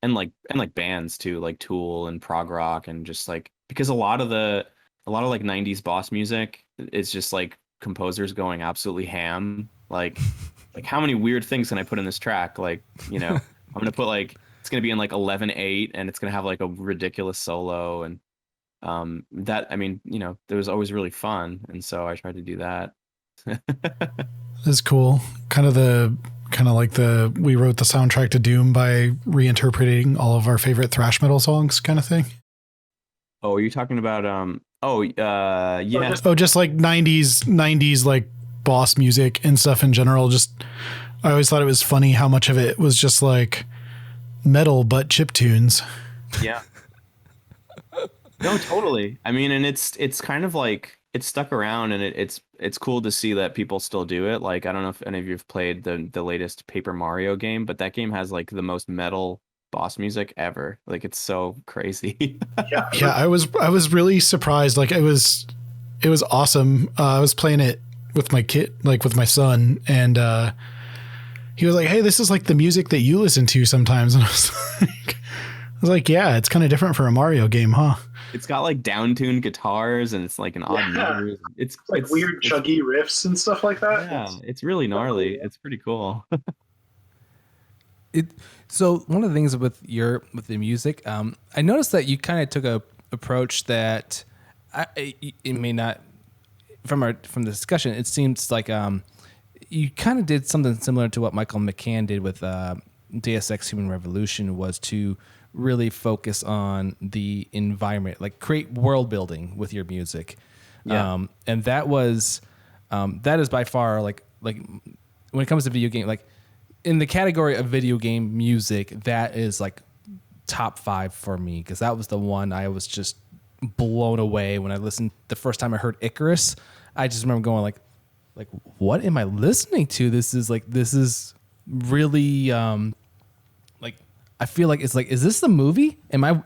and like bands too, like Tool and prog rock, and just like because a lot of the a lot of like 90s boss music is just like composers going absolutely ham. Like how many weird things can I put in this track? Like, I'm gonna put like it's gonna be in like 11/8 and it's gonna have like a ridiculous solo and that I mean, it was always really fun, and so I tried to do that. That's cool. Kind of like the we wrote the soundtrack to Doom by reinterpreting all of our favorite thrash metal songs kind of thing. Oh, are you talking about yeah. Oh, just like 90s like boss music and stuff in general. Just I always thought it was funny how much of it was just like metal but chip tunes. Yeah. No, totally. I mean, and it's kind of like it's stuck around, and it's cool to see that people still do it. Like, I don't know if any of you've played the latest Paper Mario game, but that game has like the most metal boss music ever. Like, it's so crazy. Yeah, I was really surprised. Like, it was awesome. I was playing it with my kid, like with my son, and he was like, "Hey, this is like the music that you listen to sometimes." And I was like, "Yeah, it's kind of different for a Mario game, huh?" It's got like down-tuned guitars, and it's like an odd measure. It's like weird chuggy riffs and stuff like that. Yeah, it's really gnarly. It's pretty cool. So one of the things with the music, I noticed that you kind of took a approach that it may not from the discussion. It seems like you kind of did something similar to what Michael McCann did with Deus Ex: Human Revolution, was to really focus on the environment, like create world building with your music. Yeah. And that is by far like when it comes to video game, like in the category of video game music, that is like top 5 for me, because that was the one I was just blown away when I listened the first time I heard Icarus. I just remember going like what am I listening to? This is really like I feel like it's like, is this the movie? Am I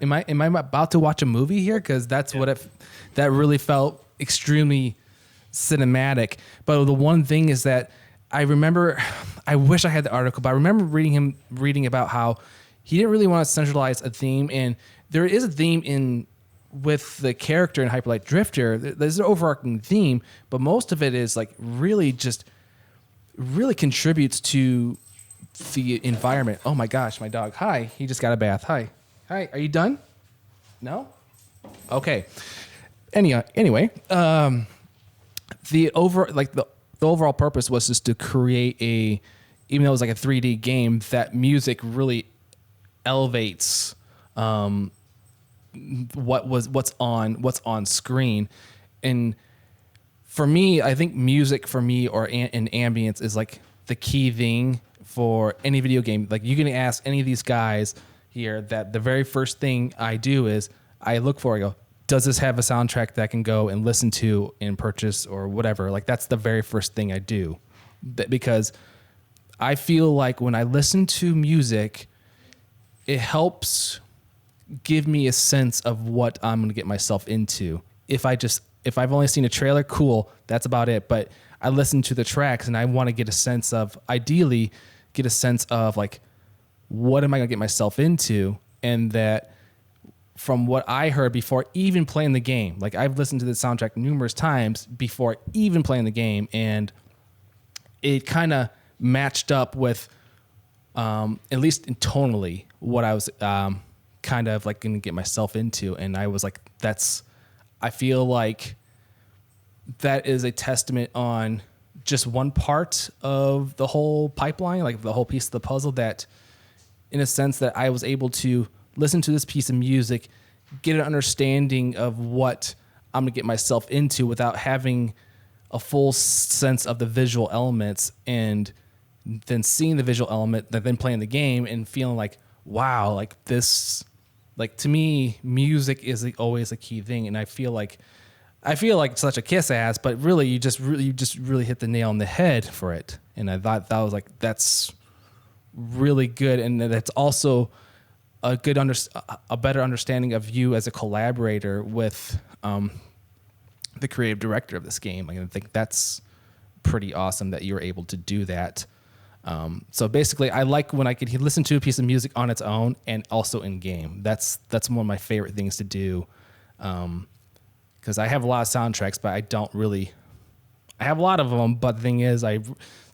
about to watch a movie here? Because that's that really felt extremely cinematic. But the one thing is that I remember, I wish I had the article, but I remember reading about how he didn't really want to centralize a theme, and there is a theme with the character in Hyper Light Drifter. There's an overarching theme, but most of it is like really contributes to the environment. Oh my gosh, my dog. Hi, he just got a bath. Hi, are you done? No? Okay. Anyway, the overall purpose was just to create even though it was like a 3D game, that music really elevates what's on screen. And for me, I think music for me or an ambience is like the key thing for any video game. Like, you can ask any of these guys here that the very first thing I do is I look for, I go, does this have a soundtrack that I can go and listen to and purchase or whatever? Like, that's the very first thing I do, because I feel like when I listen to music, it helps give me a sense of what I'm going to get myself into. If I've only seen a trailer, cool, that's about it. But I listen to the tracks and I want to get a sense of, ideally, like, what am I going to get myself into? And that from what I heard before even playing the game, like, I've listened to the soundtrack numerous times before even playing the game, and it kind of matched up with, at least tonally, what I was kind of like going to get myself into. And I was like, I feel like that is a testament on just one part of the whole pipeline, like the whole piece of the puzzle, that in a sense that I was able to listen to this piece of music, get an understanding of what I'm going to get myself into without having a full sense of the visual elements, and then seeing the visual element, then playing the game and feeling like, wow, like this, like, to me, music is always a key thing. And I feel like such a kiss ass, but really, you just really hit the nail on the head for it. And I thought that was like, that's really good. And that's also a better understanding of you as a collaborator with the creative director of this game. I think that's pretty awesome that you were able to do that. So basically, I like when I could listen to a piece of music on its own and also in game. That's one of my favorite things to do. because I have a lot of soundtracks, but I don't really. I have a lot of them, but the thing is,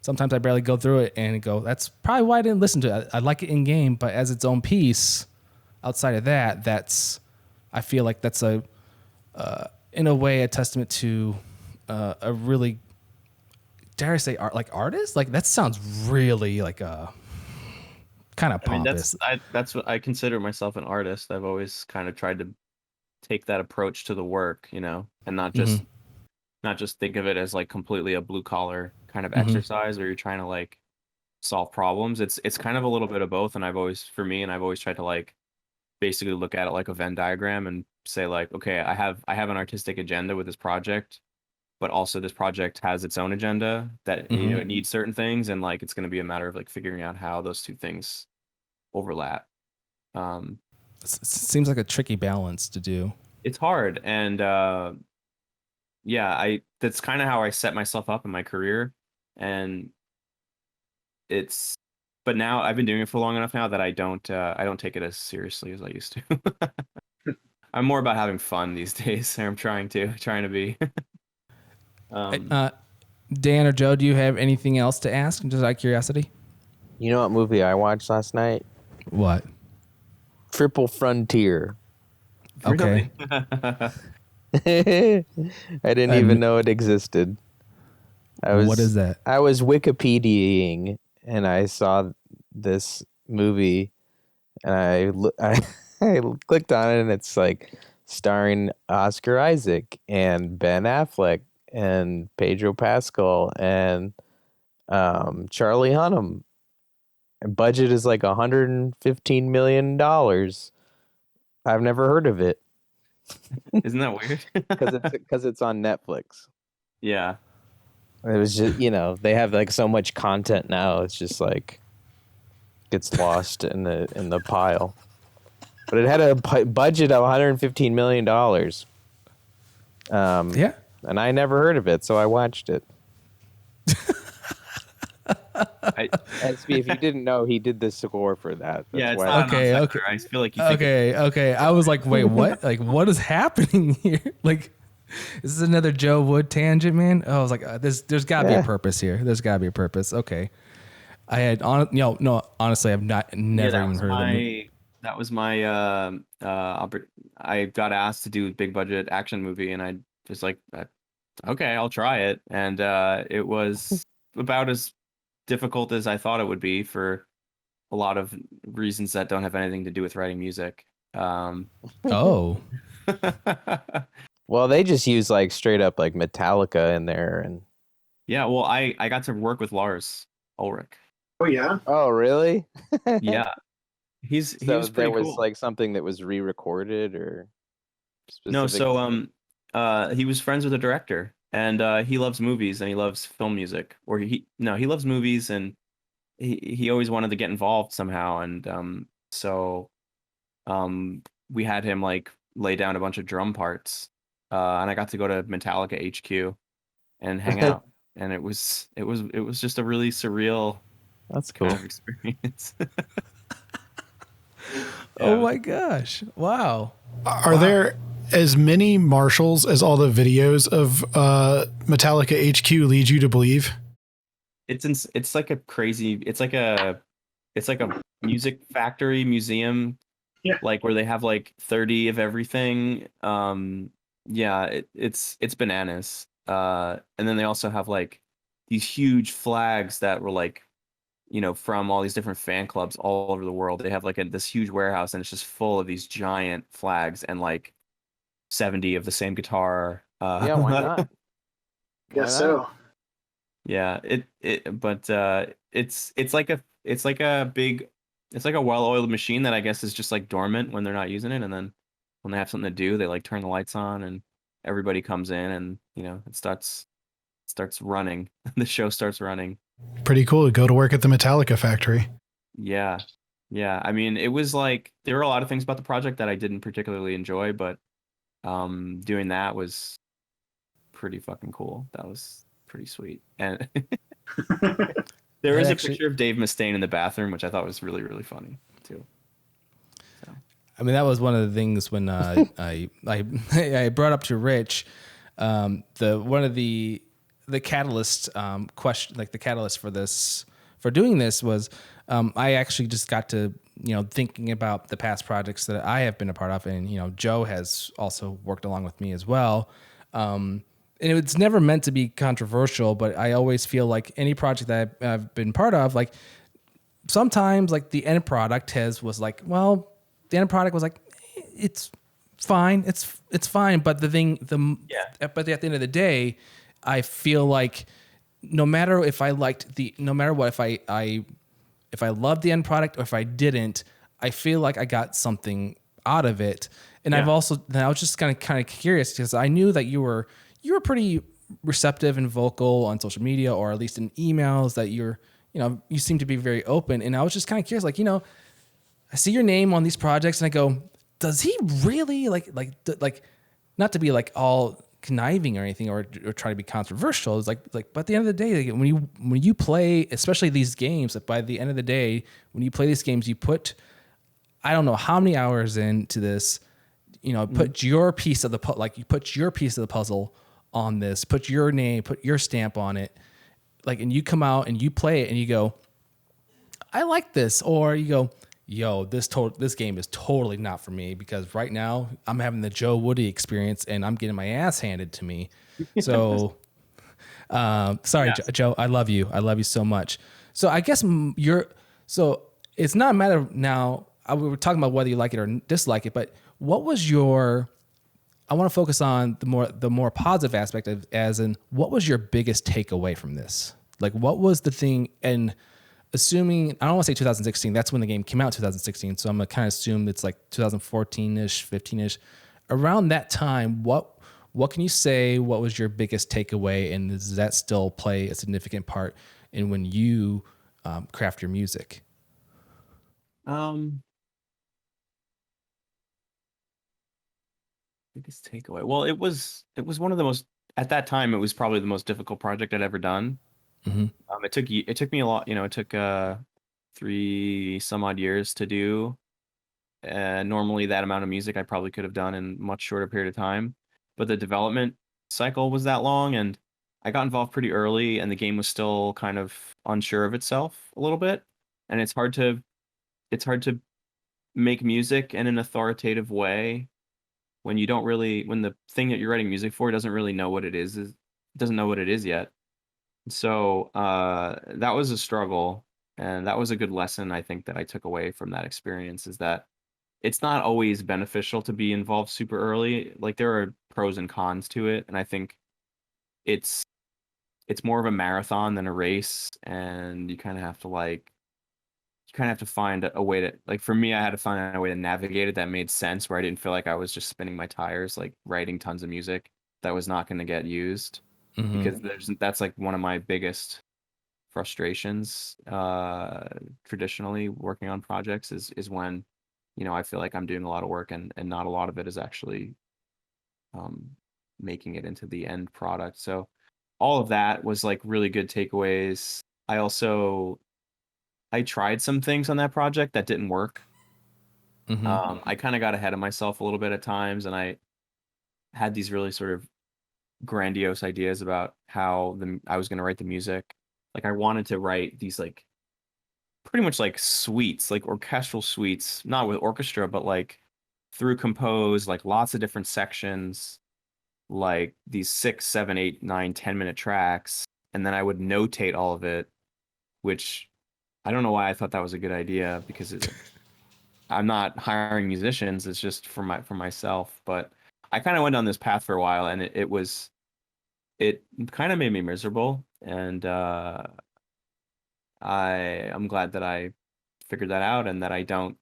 sometimes I barely go through it and go. That's probably why I didn't listen to it. I like it in game, but as its own piece, outside of that, I feel like that's in a way a testament to a really, dare I say, artist. Like that sounds really like a kind of pompous. That's what I consider myself, an artist. I've always kind of tried to take that approach to the work, and not just think of it as like completely a blue collar kind of exercise where you're trying to like solve problems. It's kind of a little bit of both, and I've always tried to like basically look at it like a Venn diagram and say like, okay, I have an artistic agenda with this project, but also this project has its own agenda that it needs certain things, and like it's going to be a matter of like figuring out how those two things overlap. It seems like a tricky balance to do. It's hard, and that's kind of how I set myself up in my career, and but now I've been doing it for long enough now that I don't take it as seriously as I used to. I'm more about having fun these days. I'm trying to be. Dan or Joe, do you have anything else to ask? Just out of curiosity. You know what movie I watched last night? What? Triple Frontier. Okay. I didn't even know it existed. What is that? I was Wikipediaing and I saw this movie and I clicked on it and it's like starring Oscar Isaac and Ben Affleck and Pedro Pascal and Charlie Hunnam. Budget is like $115 million. I've never heard of it. Isn't that weird? Because it's on Netflix. Yeah. It was just, they have like so much content now. It's just like gets lost in the pile. But it had a budget of $115 million. Yeah. And I never heard of it, so I watched it. SB, if you didn't know, he did the score for that. That's It's why. not Okay, a non-sequitur. I feel like you think Okay. I was like, wait, what? Like, what is happening here? Like, is this another Joe Wood tangent, man? Oh, I was like, there's got to be a purpose here. There's got to be a purpose. Okay. I had honestly, I've never even heard of it. That was my I got asked to do a big budget action movie, and I was like, okay, I'll try it. And it was about as difficult as I thought it would be for a lot of reasons that don't have anything to do with writing music. Oh. Well, they just use like straight up like Metallica in there, and Yeah, well, I got to work with Lars Ulrich. Oh yeah. oh really? Yeah, he was So pretty there was cool. like something that was re-recorded or No, specific? so he was friends with the director, and he loves movies and he loves film music. Or he loves movies, and he always wanted to get involved somehow, and so we had him like lay down a bunch of drum parts, and I got to go to Metallica HQ and hang out, and it was just a really surreal That's cool. kind of experience. Oh my gosh. Wow. Are there as many marshals as all the videos of Metallica HQ lead you to believe? It's like a crazy. It's like a music factory museum. Yeah. Like where they have like 30 of everything. Yeah, it's bananas. And then they also have like these huge flags that were like, from all these different fan clubs all over the world. They have like this huge warehouse, and it's just full of these giant flags and like 70 of the same guitar. Yeah, why not? Guess so. Yeah, it's like a well-oiled machine that I guess is just like dormant when they're not using it, and then when they have something to do, they like turn the lights on and everybody comes in, and it starts running. The show starts running. Pretty cool to go to work at the Metallica factory. Yeah. I mean, it was like there were a lot of things about the project that I didn't particularly enjoy, but doing that was pretty fucking cool. That was pretty sweet. And there is a picture of Dave Mustaine in the bathroom, which I thought was really, really funny too. So. I mean, that was one of the things when I brought up to Rich one of the catalyst question, like the catalyst for doing this was I actually just got to thinking about the past projects that I have been a part of, and Joe has also worked along with me as well. And it's never meant to be controversial, but I always feel like any project that I've been part of, like sometimes like the end product was like, well, the end product was like, it's fine. It's fine. But but at the end of the day, I feel like no matter what, if I loved the end product or if I didn't, I feel like I got something out of it. And I was just kind of curious because I knew that you were pretty receptive and vocal on social media, or at least in emails, that you seem to be very open. And I was just kind of curious, like, I see your name on these projects and I go, does he really like, not to be like all conniving or anything or try to be controversial. It's like, but at the end of the day, like, when you play, especially these games, like by the end of the day, when you play these games, you put, I don't know how many hours into this, put your piece of the puzzle on this, put your name, put your stamp on it. Like, and you come out and you play it and you go, I like this. Or you go, yo, this game is totally not for me because right now I'm having the Joe Woody experience and I'm getting my ass handed to me. So, sorry, yes. Joe, I love you. I love you so much. So I guess so it's not a matter of now, we were talking about whether you like it or dislike it, but what was I want to focus on the more positive aspect of, as in, what was your biggest takeaway from this? Like, what was the thing? And assuming, I don't want to say 2016, that's when the game came out, 2016. So I'm going to kind of assume it's like 2014-ish, 15-ish. Around that time, what can you say, what was your biggest takeaway? And does that still play a significant part in when you craft your music? Biggest takeaway. Well, it was one of the most, at that time, it was probably the most difficult project I'd ever done. Mm-hmm. It took me a lot, it took 3 some odd years to do. Normally that amount of music I probably could have done in a much shorter period of time, but the development cycle was that long, and I got involved pretty early, and the game was still kind of unsure of itself a little bit, and it's hard to make music in an authoritative way when the thing that you're writing music for doesn't really know what it is, doesn't know what it is yet. So that was a struggle, and that was a good lesson I think that I took away from that experience, is that it's not always beneficial to be involved super early. Like, there are pros and cons to it, and I think it's more of a marathon than a race, and you kind of have to find a way to, like, for me, I had to find a way to navigate it that made sense, where I didn't feel like I was just spinning my tires, like writing tons of music that was not going to get used. Mm-hmm. Because that's like one of my biggest frustrations traditionally working on projects is when I feel like I'm doing a lot of work and not a lot of it is actually making it into the end product. So all of that was like really good takeaways. I tried some things on that project that didn't work. Mm-hmm. I kind of got ahead of myself a little bit at times, and I had these really sort of grandiose ideas about how I was going to write the music. Like, I wanted to write these like pretty much like suites, like orchestral suites, not with orchestra, but like through compose, like lots of different sections, like these 6, 7, 8, 9, 10-minute tracks, and then I would notate all of it, which I don't know why I thought that was a good idea, because I'm not hiring musicians, it's just for myself. But I kind of went down this path for a while, and it kind of made me miserable, and I'm glad that I figured that out and that I don't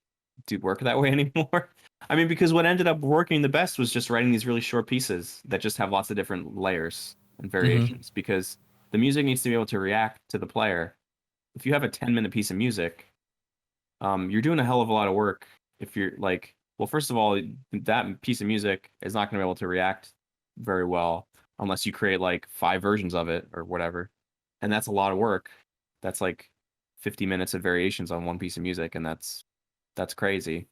do work that way anymore. I mean, because what ended up working the best was just writing these really short pieces that just have lots of different layers and variations, because the music needs to be able to react to the player. If you have a 10-minute piece of music, you're doing a hell of a lot of work. If you're like, well, first of all, that piece of music is not going to be able to react very well unless you create like 5 versions of it or whatever. And that's a lot of work. That's like 50 minutes of variations on one piece of music, and that's crazy.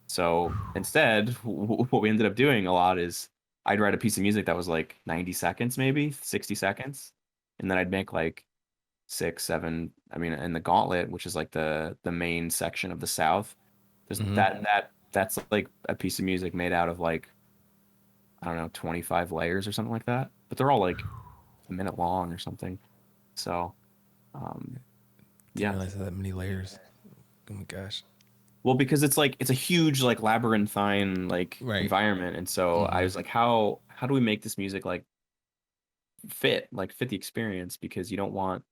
So instead, what we ended up doing a lot is I'd write a piece of music that was like 90 seconds, maybe 60 seconds, and then I'd make like six, seven. I mean, in the Gauntlet, which is like the main section of the South, there's that's like a piece of music made out of like, I don't know, 25 layers or something like that. But they're all like a minute long or something. So, Didn't yeah. realize that many layers. Oh my gosh. Well, because it's like it's a huge like labyrinthine like Right. environment, and so I was like, how do we make this music like fit the experience? Because you don't want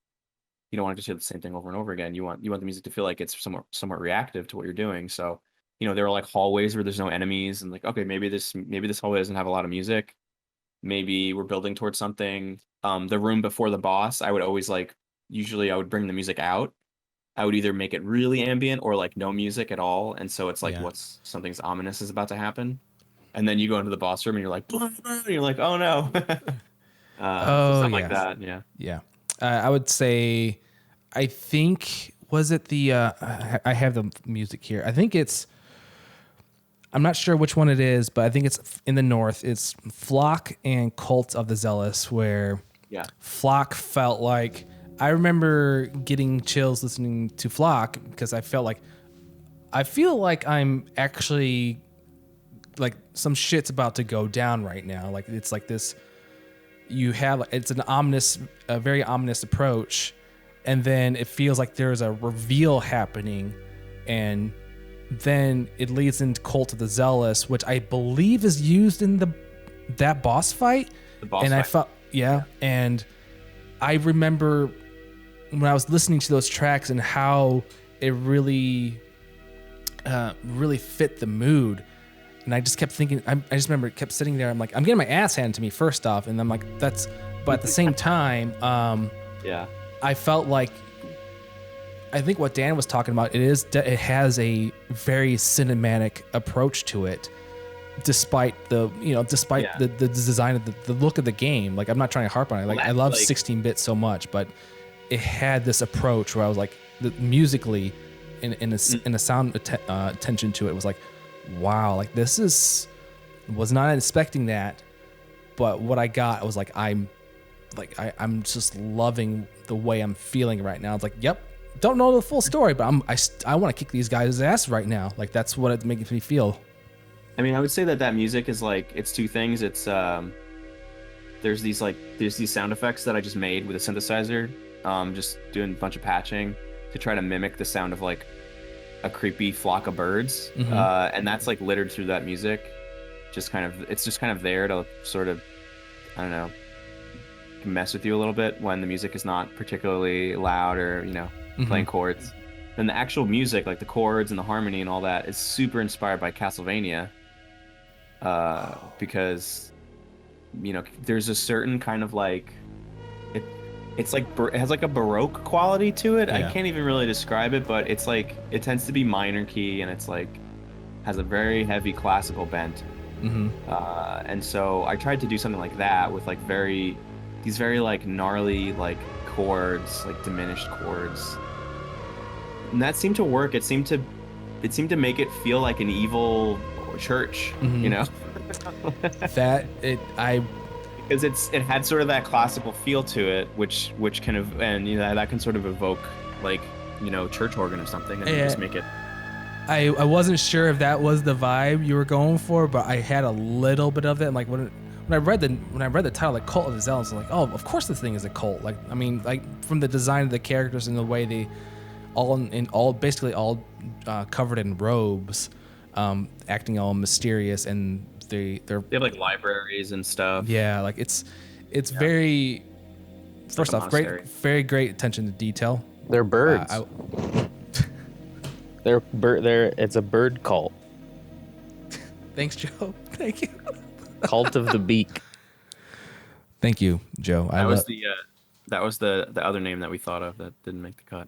to just hear the same thing over and over again. You want the music to feel like it's somewhat reactive to what you're doing. So, there are like hallways where there's no enemies, and like, okay, maybe this hallway doesn't have a lot of music. Maybe we're building towards something. The room before the boss, I would always usually I would bring the music out. I would either make it really ambient or like no music at all, and so it's like Yeah. something's ominous is about to happen, and then you go into the boss room and you're like, blah, blah, and you're like, oh no. Something like yes. that. Yeah. Yeah. I would say, I think, was it the, I have the music here. I think I'm not sure which one it is, but I think it's in the north. It's Flock and Cult of the Zealous, where Yeah. Flock felt like, I remember getting chills listening to Flock because I feel like I'm actually, like, some shit's about to go down right now. Like, it's like this, it's a very ominous approach, and then it feels like there's a reveal happening, and then it leads into Cult of the Zealous, which I believe is used in that boss fight. The boss and fight. I felt, yeah, and I remember when I was listening to those tracks and how it really fit the mood. And I just kept thinking, I just remember kept sitting there. I'm like, I'm getting my ass handed to me first off. And I'm like, but at the same time, Yeah. I felt like, I think what Dan was talking about, it has a very cinematic approach to it, despite the design of the look of the game. Like, I'm not trying to harp on it. Like, I love 16-bit so much, but it had this approach where I was like, musically, in a sound attention to it was like, wow, like was not expecting that, but what I got was like, I'm just loving the way I'm feeling right now. It's like, yep, don't know the full story, but I want to kick these guys' ass right now. Like, that's what it makes me feel. I mean, I would say that music is like, it's two things. It's there's these sound effects that I just made with a synthesizer, just doing a bunch of patching to try to mimic the sound of like a creepy flock of birds, and that's like littered through that music. It's just kind of there to sort of, I don't know, mess with you a little bit when the music is not particularly loud or playing chords. And the actual music, like the chords and the harmony and all that, is super inspired by Castlevania, because there's a certain kind of like it has like a Baroque quality to it. Yeah. I can't even really describe it, but it's like it tends to be minor key, and it's like has a very heavy classical bent. And so I tried to do something like that with like these very like gnarly like chords, like diminished chords, and that seemed to work. It seemed to make it feel like an evil church, because it had sort of that classical feel to it, which kind of, and that can sort of evoke like church organ or something, and just make it. I wasn't sure if that was the vibe you were going for, but I had a little bit of it. And like when I read the title, like Cult of the Zealous, I'm like, oh, of course this thing is a cult. Like, I mean, like from the design of the characters and the way they basically all covered in robes, acting all mysterious, and they have like libraries and stuff. Yeah, like it's very, first like off, monastery. very great attention to detail. They're birds. It's a bird cult. Thanks, Joe. Thank you. Cult of the Beak. Thank you, Joe. That was the other name that we thought of that didn't make the cut.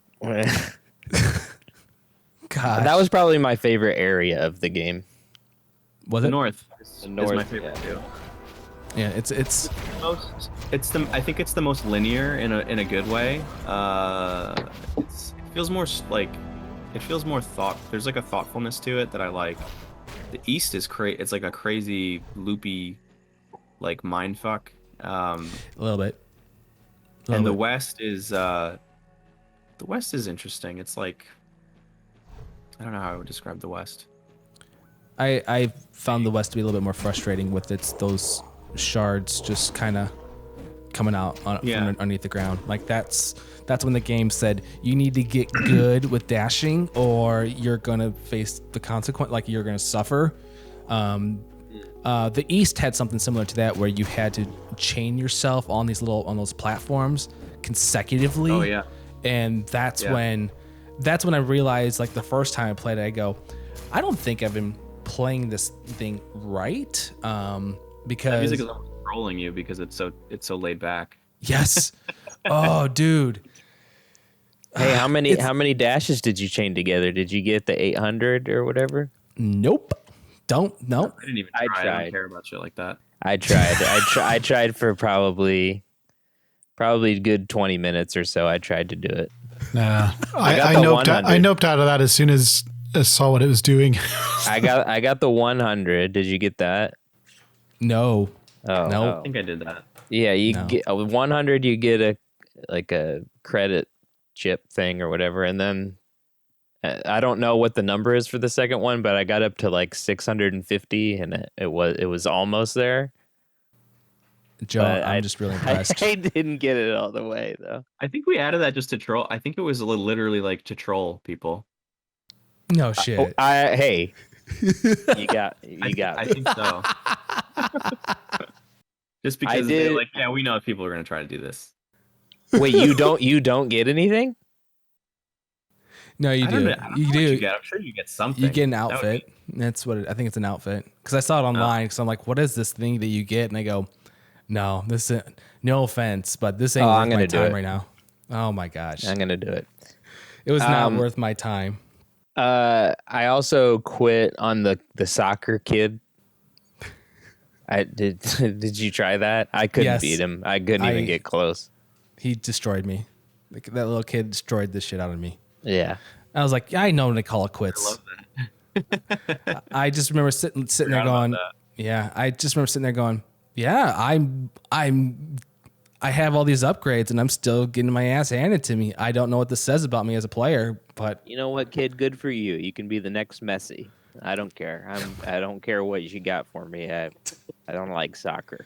Gosh. That was probably my favorite area of the game. Was The it? North. The North, is my favorite too. Yeah, it's I think it's the most linear in a good way. It feels more like, it feels more thought. There's like a thoughtfulness to it that I like. The East is it's like a crazy loopy like mind fuck. A little bit. And the West is interesting. It's like, I don't know how I would describe the West. I found the West to be a little bit more frustrating with those shards just kind of coming out from underneath the ground. Like that's when the game said you need to get good with dashing or you're gonna face the consequence. Like you're gonna suffer. The East had something similar to that where you had to chain yourself on those platforms consecutively. Oh yeah. And that's when I realized, like the first time I played it, I go, I don't think I've been playing this thing right. Because that music is almost trolling you because it's so laid back. Yes. Oh, dude. Hey, how many dashes did you chain together? Did you get the 800 or whatever? Nope. Nope. I didn't even try. I don't care about shit like that. I tried. I tried for probably a good 20 minutes or so. I tried to do it. Nah, I noped out of that as soon as I saw what it was doing. I got the 100. Did you get that? No. Oh, no. I think I did that. Yeah, get 100. You get a credit chip thing or whatever, and then I don't know what the number is for the second one, but I got up to like 650, and it was almost there. Joe, I'm just really impressed. I didn't get it all the way though. I think we added that just to troll. I think it was literally like to troll people. No shit. Hey, you got. I think so. Just because they're like, yeah, we know if people are going to try to do this. Wait, you don't get anything? No, you do. You do. You get. I'm sure you get something. You get an outfit. That's what I think it's an outfit. Because I saw it online. Because I'm like, what is this thing that you get? And I go, no, this is no offense, but this ain't worth my time right now. Oh my gosh, I'm gonna do it. It was not worth my time. I also quit on the soccer kid. I did. Did you try that? I couldn't beat him. I couldn't even get close. He destroyed me. Like, that little kid destroyed the shit out of me. Yeah. I was like, I know when to call it quits. I love that. I just remember sitting there going, yeah. I just remember sitting there going, yeah, I have all these upgrades and I'm still getting my ass handed to me. I don't know what this says about me as a player, but you know what, kid? Good for you. You can be the next Messi. I don't care. I don't care what you got for me. I don't like soccer.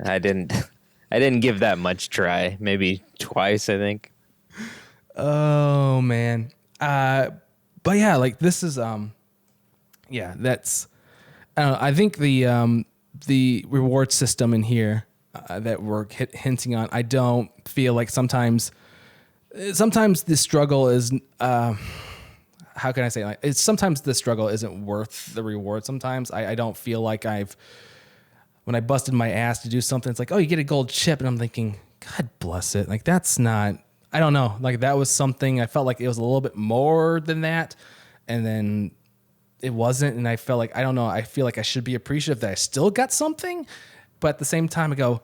I didn't give that much try. Maybe twice, I think. Oh man. But yeah, like this is yeah, that's I think the reward system in here that we're hinting on, I don't feel like sometimes the struggle is how can I say, like, it's sometimes the struggle isn't worth the reward. Sometimes I don't feel like when I busted my ass to do something, it's like, oh, you get a gold chip, and I'm thinking, God bless it. Like, that's not, I don't know. Like, that was something I felt like it was a little bit more than that, and then it wasn't, and I felt like, I don't know, I feel like I should be appreciative that I still got something, but at the same time I go,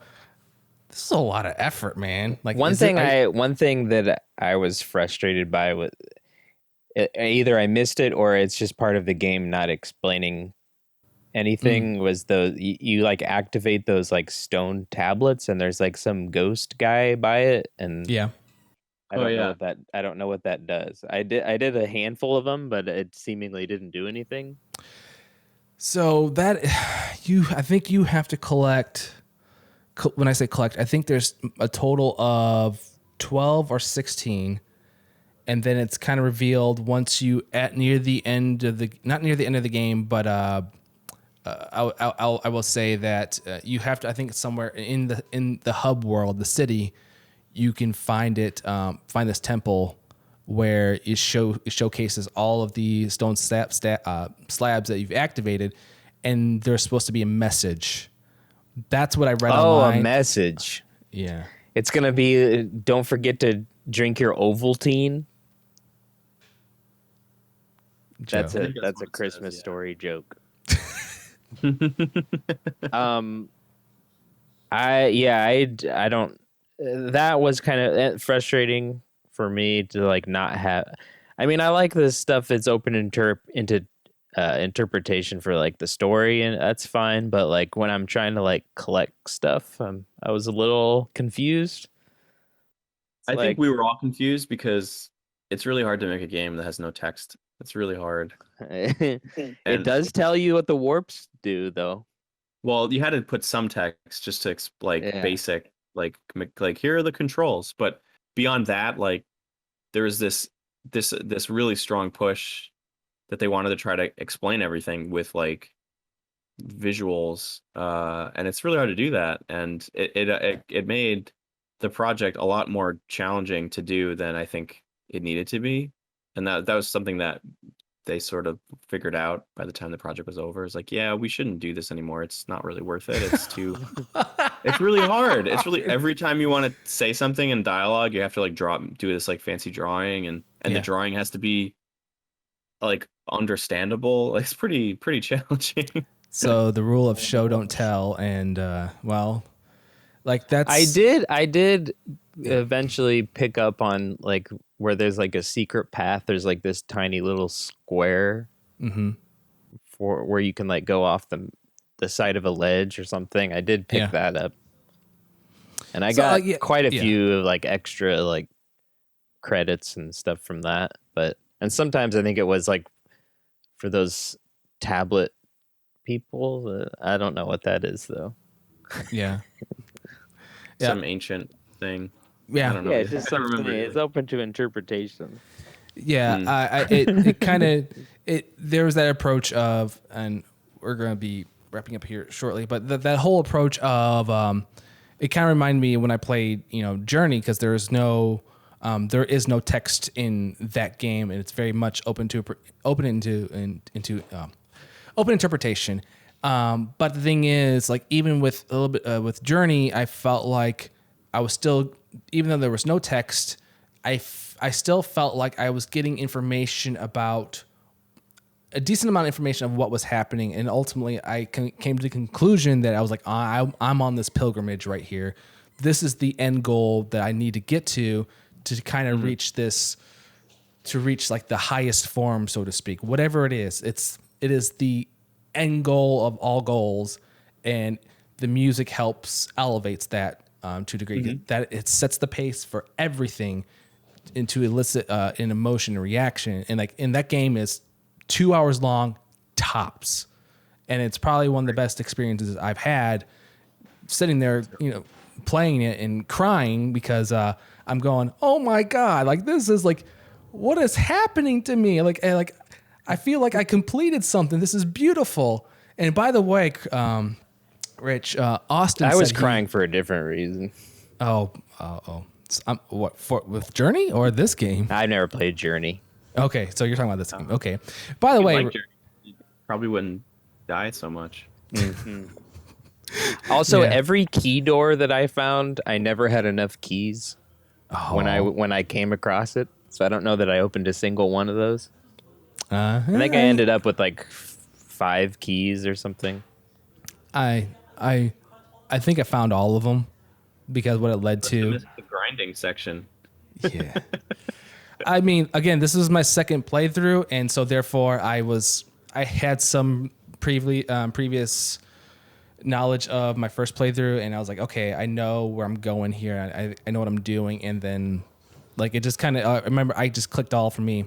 this is a lot of effort, man. Like, one thing that I was frustrated by was either I missed it or it's just part of the game not explaining anything, was those you like activate those like stone tablets and there's like some ghost guy by it, and yeah. I don't know what that does. I did a handful of them, but it seemingly didn't do anything. So that I think you have to collect. When I say collect, I think there's a total of 12 or 16, and then it's kind of revealed once you not near the end of the game, but I will say that you have to. I think it's somewhere in the hub world, the city. You can find this temple where it showcases all of the stone slabs that you've activated, and there's supposed to be a message. That's what I read online. Oh, a message. Yeah. It's going to be, don't forget to drink your Ovaltine. That's a Christmas story joke. I don't, that was kind of frustrating for me to like not have. I mean, I like this stuff that's open into interpretation for like the story, and that's fine. But like when I'm trying to like collect stuff, I was a little confused. I think we were all confused because it's really hard to make a game that has no text. It's really hard. It does tell you what the warps do, though. Well, you had to put some text just to basic, like here are the controls. But beyond that, like there was this really strong push that they wanted to try to explain everything with like visuals, and it's really hard to do that. And it made the project a lot more challenging to do than I think it needed to be. And that was something that they sort of figured out by the time the project was over. It's like, yeah, we shouldn't do this anymore. It's not really worth it. It's too it's really hard. It's really every time you want to say something in dialogue, you have to like do this like fancy drawing, and the drawing has to be like understandable. It's pretty challenging. So the rule of show don't tell, and well, like that's I did eventually pick up on like where there's like a secret path. There's like this tiny little square for where you can like go off the side of a ledge or something. I did pick that up, and I got quite a few like extra like credits and stuff from that. And sometimes I think it was like for those tablet people. I don't know what that is though. Yeah. Some ancient thing. Yeah. I don't know. Yeah, it's just something. It's open to interpretation. Yeah. It kind of there was that approach of, and we're going to be wrapping up here shortly, but that whole approach of it kind of reminded me when I played Journey, because there is no text in that game, and it's very much open interpretation. But the thing is, like, even with a little bit with Journey, I felt like I was still, even though there was no text, I still felt like I was getting information about a decent amount of information of what was happening, and ultimately I came to the conclusion that I was like, I'm on this pilgrimage right here. This is the end goal that I need to get to kind of reach this, to reach like the highest form, so to speak. Whatever it is, it is the end goal of all goals, and the music elevates that to a degree that it sets the pace for everything, and to elicit an emotion and reaction. And like in that game is 2 hours long tops, and it's probably one of the best experiences I've had, sitting there playing it and crying because I'm going, oh my god, like this is like, what is happening to me? Like I feel like I completed something. This is beautiful. And by the way, Rich, Austin, I was crying for a different reason. With Journey or this game? I've never played Journey. Okay, so you're talking about this game. Okay. By the way, you probably wouldn't die so much. Also, every key door that I found, I never had enough keys when I came across it. So I don't know that I opened a single one of those. I think I ended up with like 5 keys or something. I think I found all of them because what it led to. The grinding section. Yeah. I mean, again, this is my second playthrough, and so therefore I had some previous knowledge of my first playthrough, and I was like, okay, I know where I'm going here. I know what I'm doing, and then like it just kind of I remember I just clicked all for me.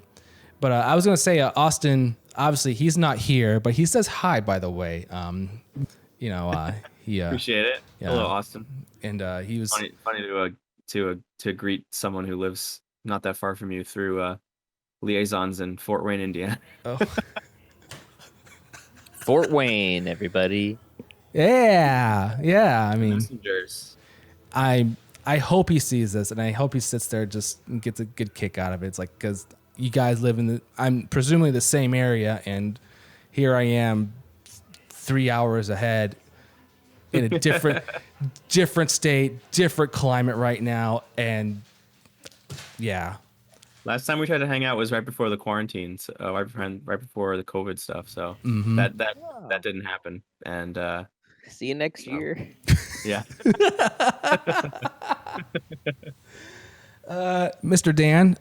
But I was gonna say Austin, obviously he's not here, but he says hi, by the way. He appreciate it. Hello, Austin. And he was funny to greet someone who lives not that far from you through liaisons in Fort Wayne, Indiana. Oh. Fort Wayne, everybody. Yeah. I mean, Messengers. I hope he sees this, and I hope he sits there just and gets a good kick out of it. It's like, because you guys live in I'm presumably the same area, and here I am 3 hours ahead in a different state, different climate right now. And yeah. Last time we tried to hang out was right before the quarantine, so, right before the COVID stuff. So that didn't happen. And see you next year. Yeah. Mr. Dan,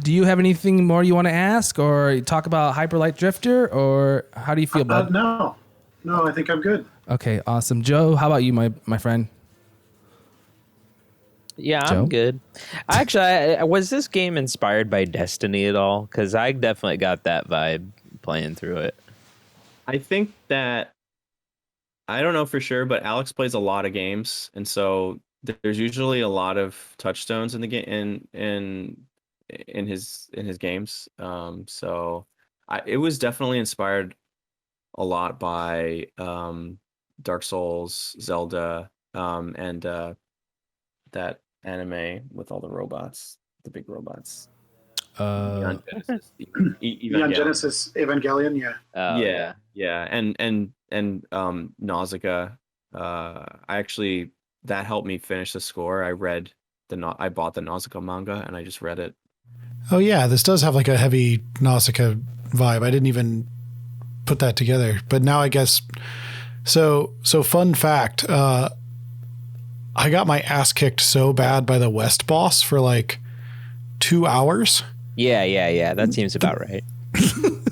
do you have anything more you want to ask or talk about Hyperlight Drifter, or how do you feel, bud? No, I think I'm good. Okay, awesome. Joe, how about you, my friend? Yeah, Joe? I'm good. Actually, was this game inspired by Destiny at all? Because I definitely got that vibe playing through it. I think that I don't know for sure, but Alex plays a lot of games, and so there's usually a lot of touchstones in the game in his games. So it was definitely inspired a lot by Dark Souls, Zelda, and that anime with all the robots, the big robots. Neon Genesis, Neon Genesis Evangelion, yeah. yeah, and Nausicaa. I actually that helped me finish the score. I bought the Nausicaa manga and I just read it. Oh yeah, this does have like a heavy Nausicaa vibe. I didn't even put that together, but now I guess. So fun fact. I got my ass kicked so bad by the West boss for like 2 hours. Yeah. That seems about right.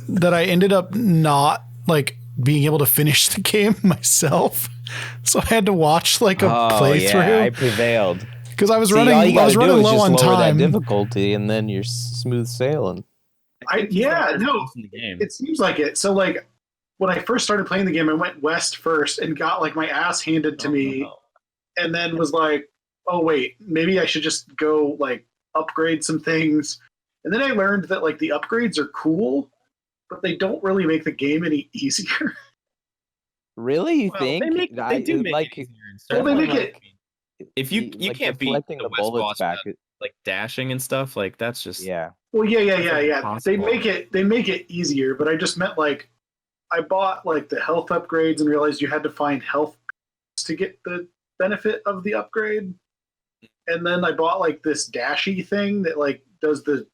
That I ended up not like being able to finish the game myself. So I had to watch like a playthrough. Yeah, I prevailed. Because I was running low on time. That difficulty, and then you're smooth sailing. It seems like it. So like when I first started playing the game, I went West first and got like my ass handed to me, and then was like, oh wait, maybe I should just go like upgrade some things. And then I learned that like the upgrades are cool, but they don't really make the game any easier. Really? You think? They do make it easier. They make it. If you like can't beat deflecting the the West bullets boss back. like dashing and stuff, like that's just Well, yeah. They impossible. make it easier, but I just meant like I bought like the health upgrades and realized you had to find health to get the benefit of the upgrade. And then I bought like this dashy thing that like does the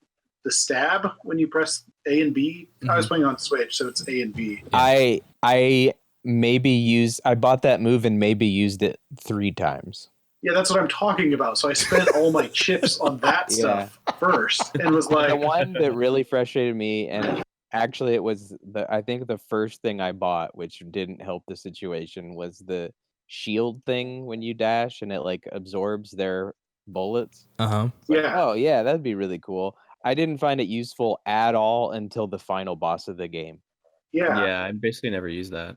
stab when you press A and B. Mm-hmm. I was playing on Switch, so it's A and B. I bought that move and maybe used it 3 times. Yeah, that's what I'm talking about. So I spent all my chips on that stuff first and was like... The one that really frustrated me, and actually it was I think the first thing I bought, which didn't help the situation, was the shield thing when you dash and it like absorbs their bullets. Yeah. Oh yeah, that'd be really cool. I didn't find it useful at all until the final boss of the game. Yeah. I basically never used that.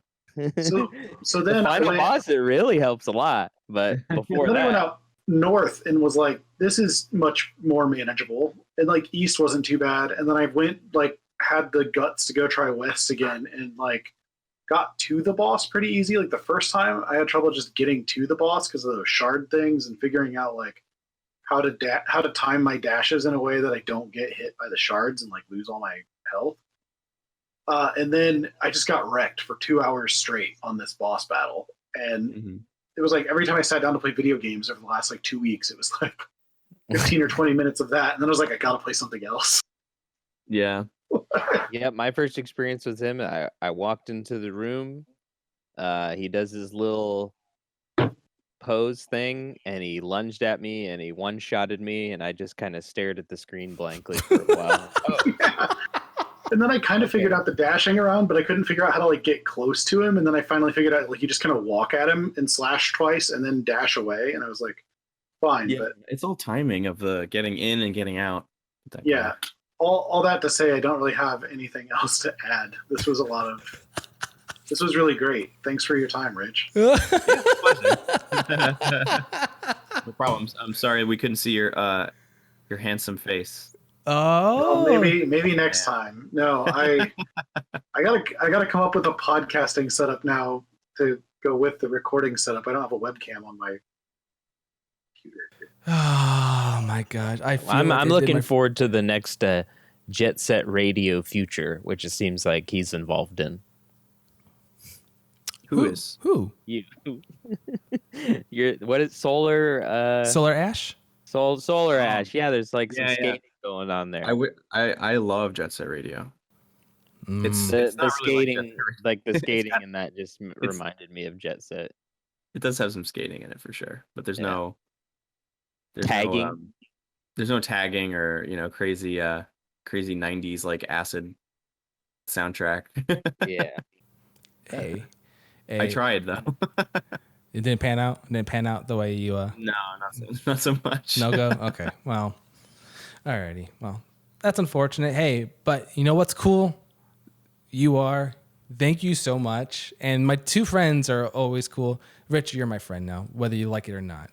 So then the final boss, it really helps a lot. But before then that, I went out north and was like, this is much more manageable. And like east wasn't too bad. And then I went like had the guts to go try west again and like got to the boss pretty easy. Like the first time I had trouble just getting to the boss because of those shard things and figuring out like how to time my dashes in a way that I don't get hit by the shards and like lose all my health. And then I just got wrecked for 2 hours straight on this boss battle. And it was like every time I sat down to play video games over the last like 2 weeks, it was like 15 or 20 minutes of that. And then I was like, I got to play something else. Yeah. Yeah, my first experience with him, I walked into the room. He does his little pose thing, and he lunged at me, and he one-shotted me, and I just kind of stared at the screen blankly for a while. Yeah. And then I kind of figured out the dashing around, but I couldn't figure out how to like get close to him. And then I finally figured out like you just kind of walk at him and slash twice and then dash away. And I was like, fine. Yeah, but it's all timing of the getting in and getting out. Yeah. All that to say, I don't really have anything else to add. This was really great. Thanks for your time, Rich. No problems. I'm sorry we couldn't see your handsome face. Oh, well, maybe next time. No, I gotta come up with a podcasting setup now to go with the recording setup. I don't have a webcam on my computer. Oh my god! I'm looking forward to the next Jet Set Radio future, which it seems like he's involved in. Who is? Who? You. What is Solar? Solar Ash? Solar Ash. Yeah, there's like some skating going on there. I love Jet Set Radio. It's the not really skating, like the skating, and that just reminded me of Jet Set. It does have some skating in it for sure, but there's no tagging. there's no tagging or crazy 90s like acid soundtrack. Yeah. Hey, I tried though. It didn't pan out. It didn't pan out the way you. No, not so much. No go. Okay. Well. Alrighty. Well, that's unfortunate. Hey, but you know what's cool? You are. Thank you so much. And my two friends are always cool. Rich, you're my friend now, whether you like it or not.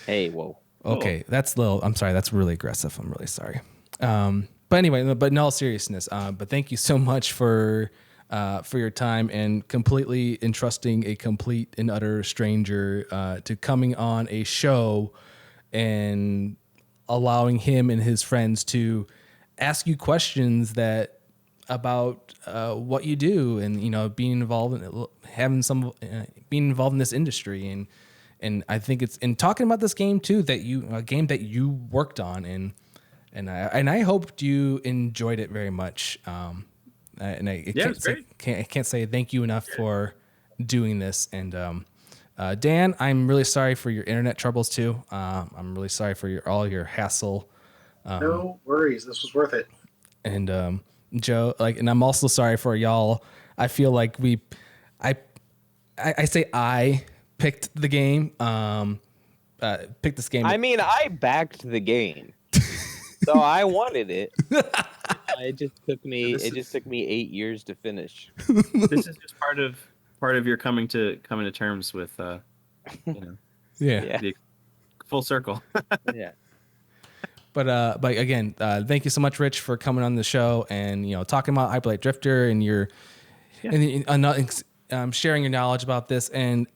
Hey, whoa. Okay, I'm sorry. That's really aggressive. I'm really sorry. But anyway, but in all seriousness, but thank you so much for your time and completely entrusting a complete and utter stranger to coming on a show and allowing him and his friends to ask you questions about what you do and being involved in being involved in this industry and I think it's in talking about this game too a game that you worked on and I hoped you enjoyed it very much. I can't say thank you enough for doing this. And Dan, I'm really sorry for your internet troubles too. I'm really sorry for all your hassle. No worries. This was worth it. And Joe, and I'm also sorry for y'all. I feel like I picked the game. Picked this game. I mean, I backed the game, so I wanted it. It just took me 8 years to finish. This is just part of your coming to terms with Yeah. the full circle. Yeah. But again, thank you so much, Rich, for coming on the show and talking about Hyperlight Drifter and sharing your knowledge about this. And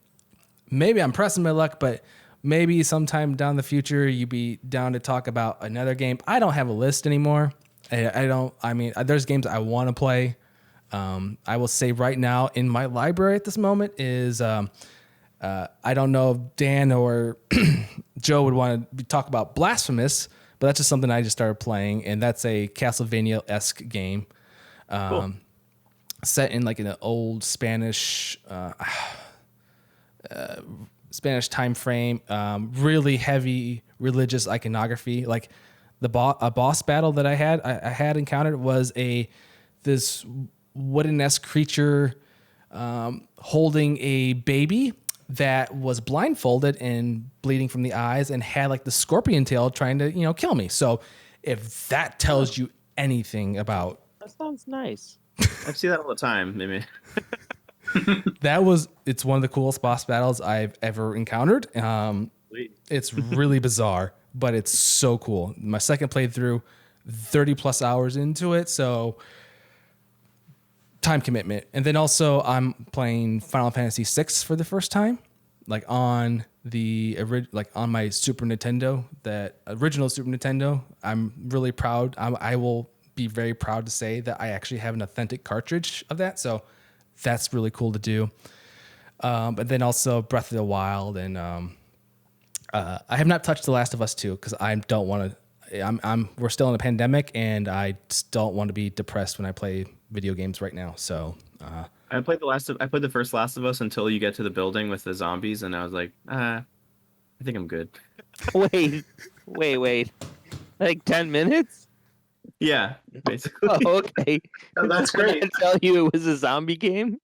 maybe I'm pressing my luck, but maybe sometime down the future you'd be down to talk about another game. I don't have a list anymore. There's games I want to play. I will say right now in my library at this moment is I don't know if Dan or Joe would want to talk about Blasphemous, but that's just something I just started playing, and that's a Castlevania-esque game, set in an old Spanish time frame. Really heavy religious iconography. Like a boss battle that I had encountered was this wooden-esque creature holding a baby that was blindfolded and bleeding from the eyes and had the scorpion tail trying to, kill me. So if that tells you anything about... That sounds nice. I see that all the time, maybe. It's one of the coolest boss battles I've ever encountered. It's really bizarre, but it's so cool. My second playthrough, 30 plus hours into it. So time commitment. And then also I'm playing Final Fantasy VI for the first time, on my Super Nintendo, that original Super Nintendo. I'm really proud. I will be very proud to say that I actually have an authentic cartridge of that. So that's really cool to do. But then also Breath of the Wild, and I have not touched The Last of Us 2 because I don't want to. We're still in a pandemic, and I just don't want to be depressed when I play video games right now. So I played the first Last of Us until you get to the building with the zombies, and I was like, I think I'm good. Wait. 10 minutes? Yeah, basically. Oh, okay. Oh, that's great. Did I tell you it was a zombie game?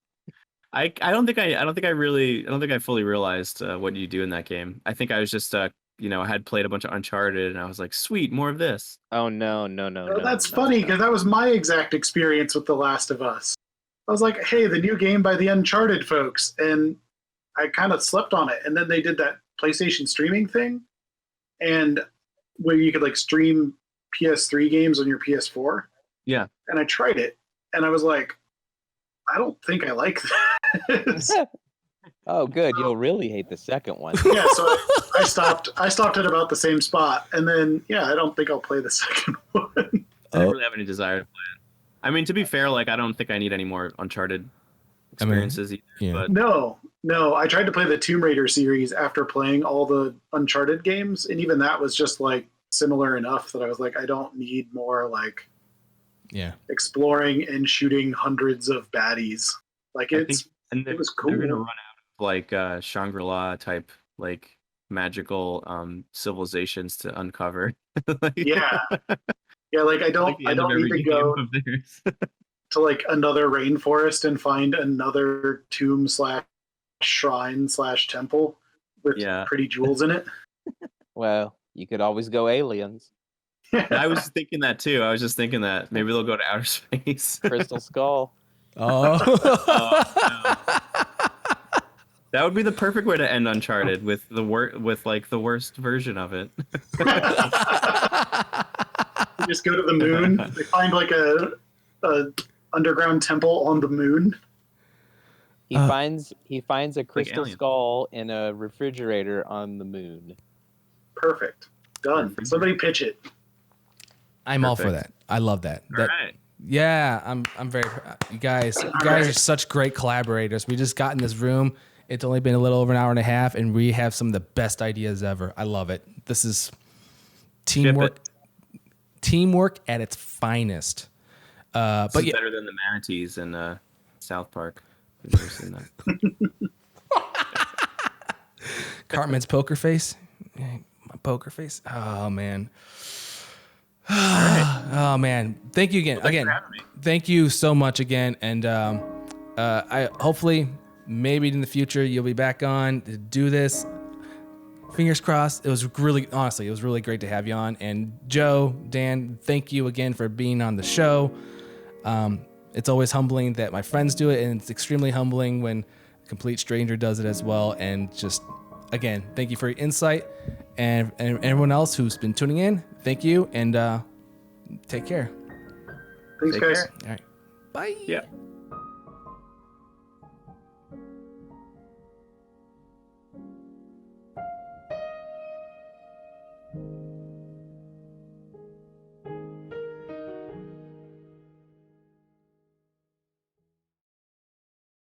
I don't think I fully realized what you do in that game. I think I was just I had played a bunch of Uncharted, and I was like, sweet, more of this. Oh no. That's funny because that was my exact experience with The Last of Us. I was like, hey, the new game by the Uncharted folks, and I kind of slept on it. And then they did that PlayStation streaming thing, and where you could stream PS3 games on your PS4. Yeah. And I tried it, and I was like, I don't think I like this. Oh, good. You'll really hate the second one. Yeah, so I stopped at about the same spot, and then I don't think I'll play the second one. I don't really have any desire to play it. I mean, to be fair, I don't think I need any more Uncharted experiences either. Yeah. But No. I tried to play the Tomb Raider series after playing all the Uncharted games, and even that was just similar enough that I was like, I don't need more exploring and shooting hundreds of baddies. It was cool. They're gonna run out of Shangri-La type magical civilizations to uncover. Like, Yeah. Yeah, like I don't like the end of need every to game go of theirs. to like another rainforest and find another tomb slash shrine slash temple with Yeah. pretty jewels in it. Well, you could always go aliens. I was thinking that too. I was just thinking that maybe they'll go to outer space. Crystal Skull. Oh. That would be the perfect way to end Uncharted with the worst version of it. You just go to the moon. They find like a underground temple on the moon. He finds a crystal Alien. skull in a refrigerator on the moon. Perfect. Done. Somebody pitch it. I'm all for Perfect. that. I love that. All right. Yeah, I'm very. You guys are such great collaborators. We just got in this room. It's only been a little over an hour and a half, and we have some of the best ideas ever. I love it. This is teamwork. Teamwork at its finest. But But yeah, better than the manatees in South Park. I've never seen that. Cartman's poker face. My poker face. Oh man. All right. Oh man. Thank you again. Thanks for having me. Thank you so much again. And I hopefully maybe in the future you'll be back on to do this. Fingers crossed. It was really great to have you on. And Joe, Dan, thank you again for being on the show. It's always humbling that my friends do it, and it's extremely humbling when a complete stranger does it as well. And just again, thank you for your insight, and everyone else who's been tuning in. Thank you, and take care. Thanks, Take guys. care. All right, bye. Yeah.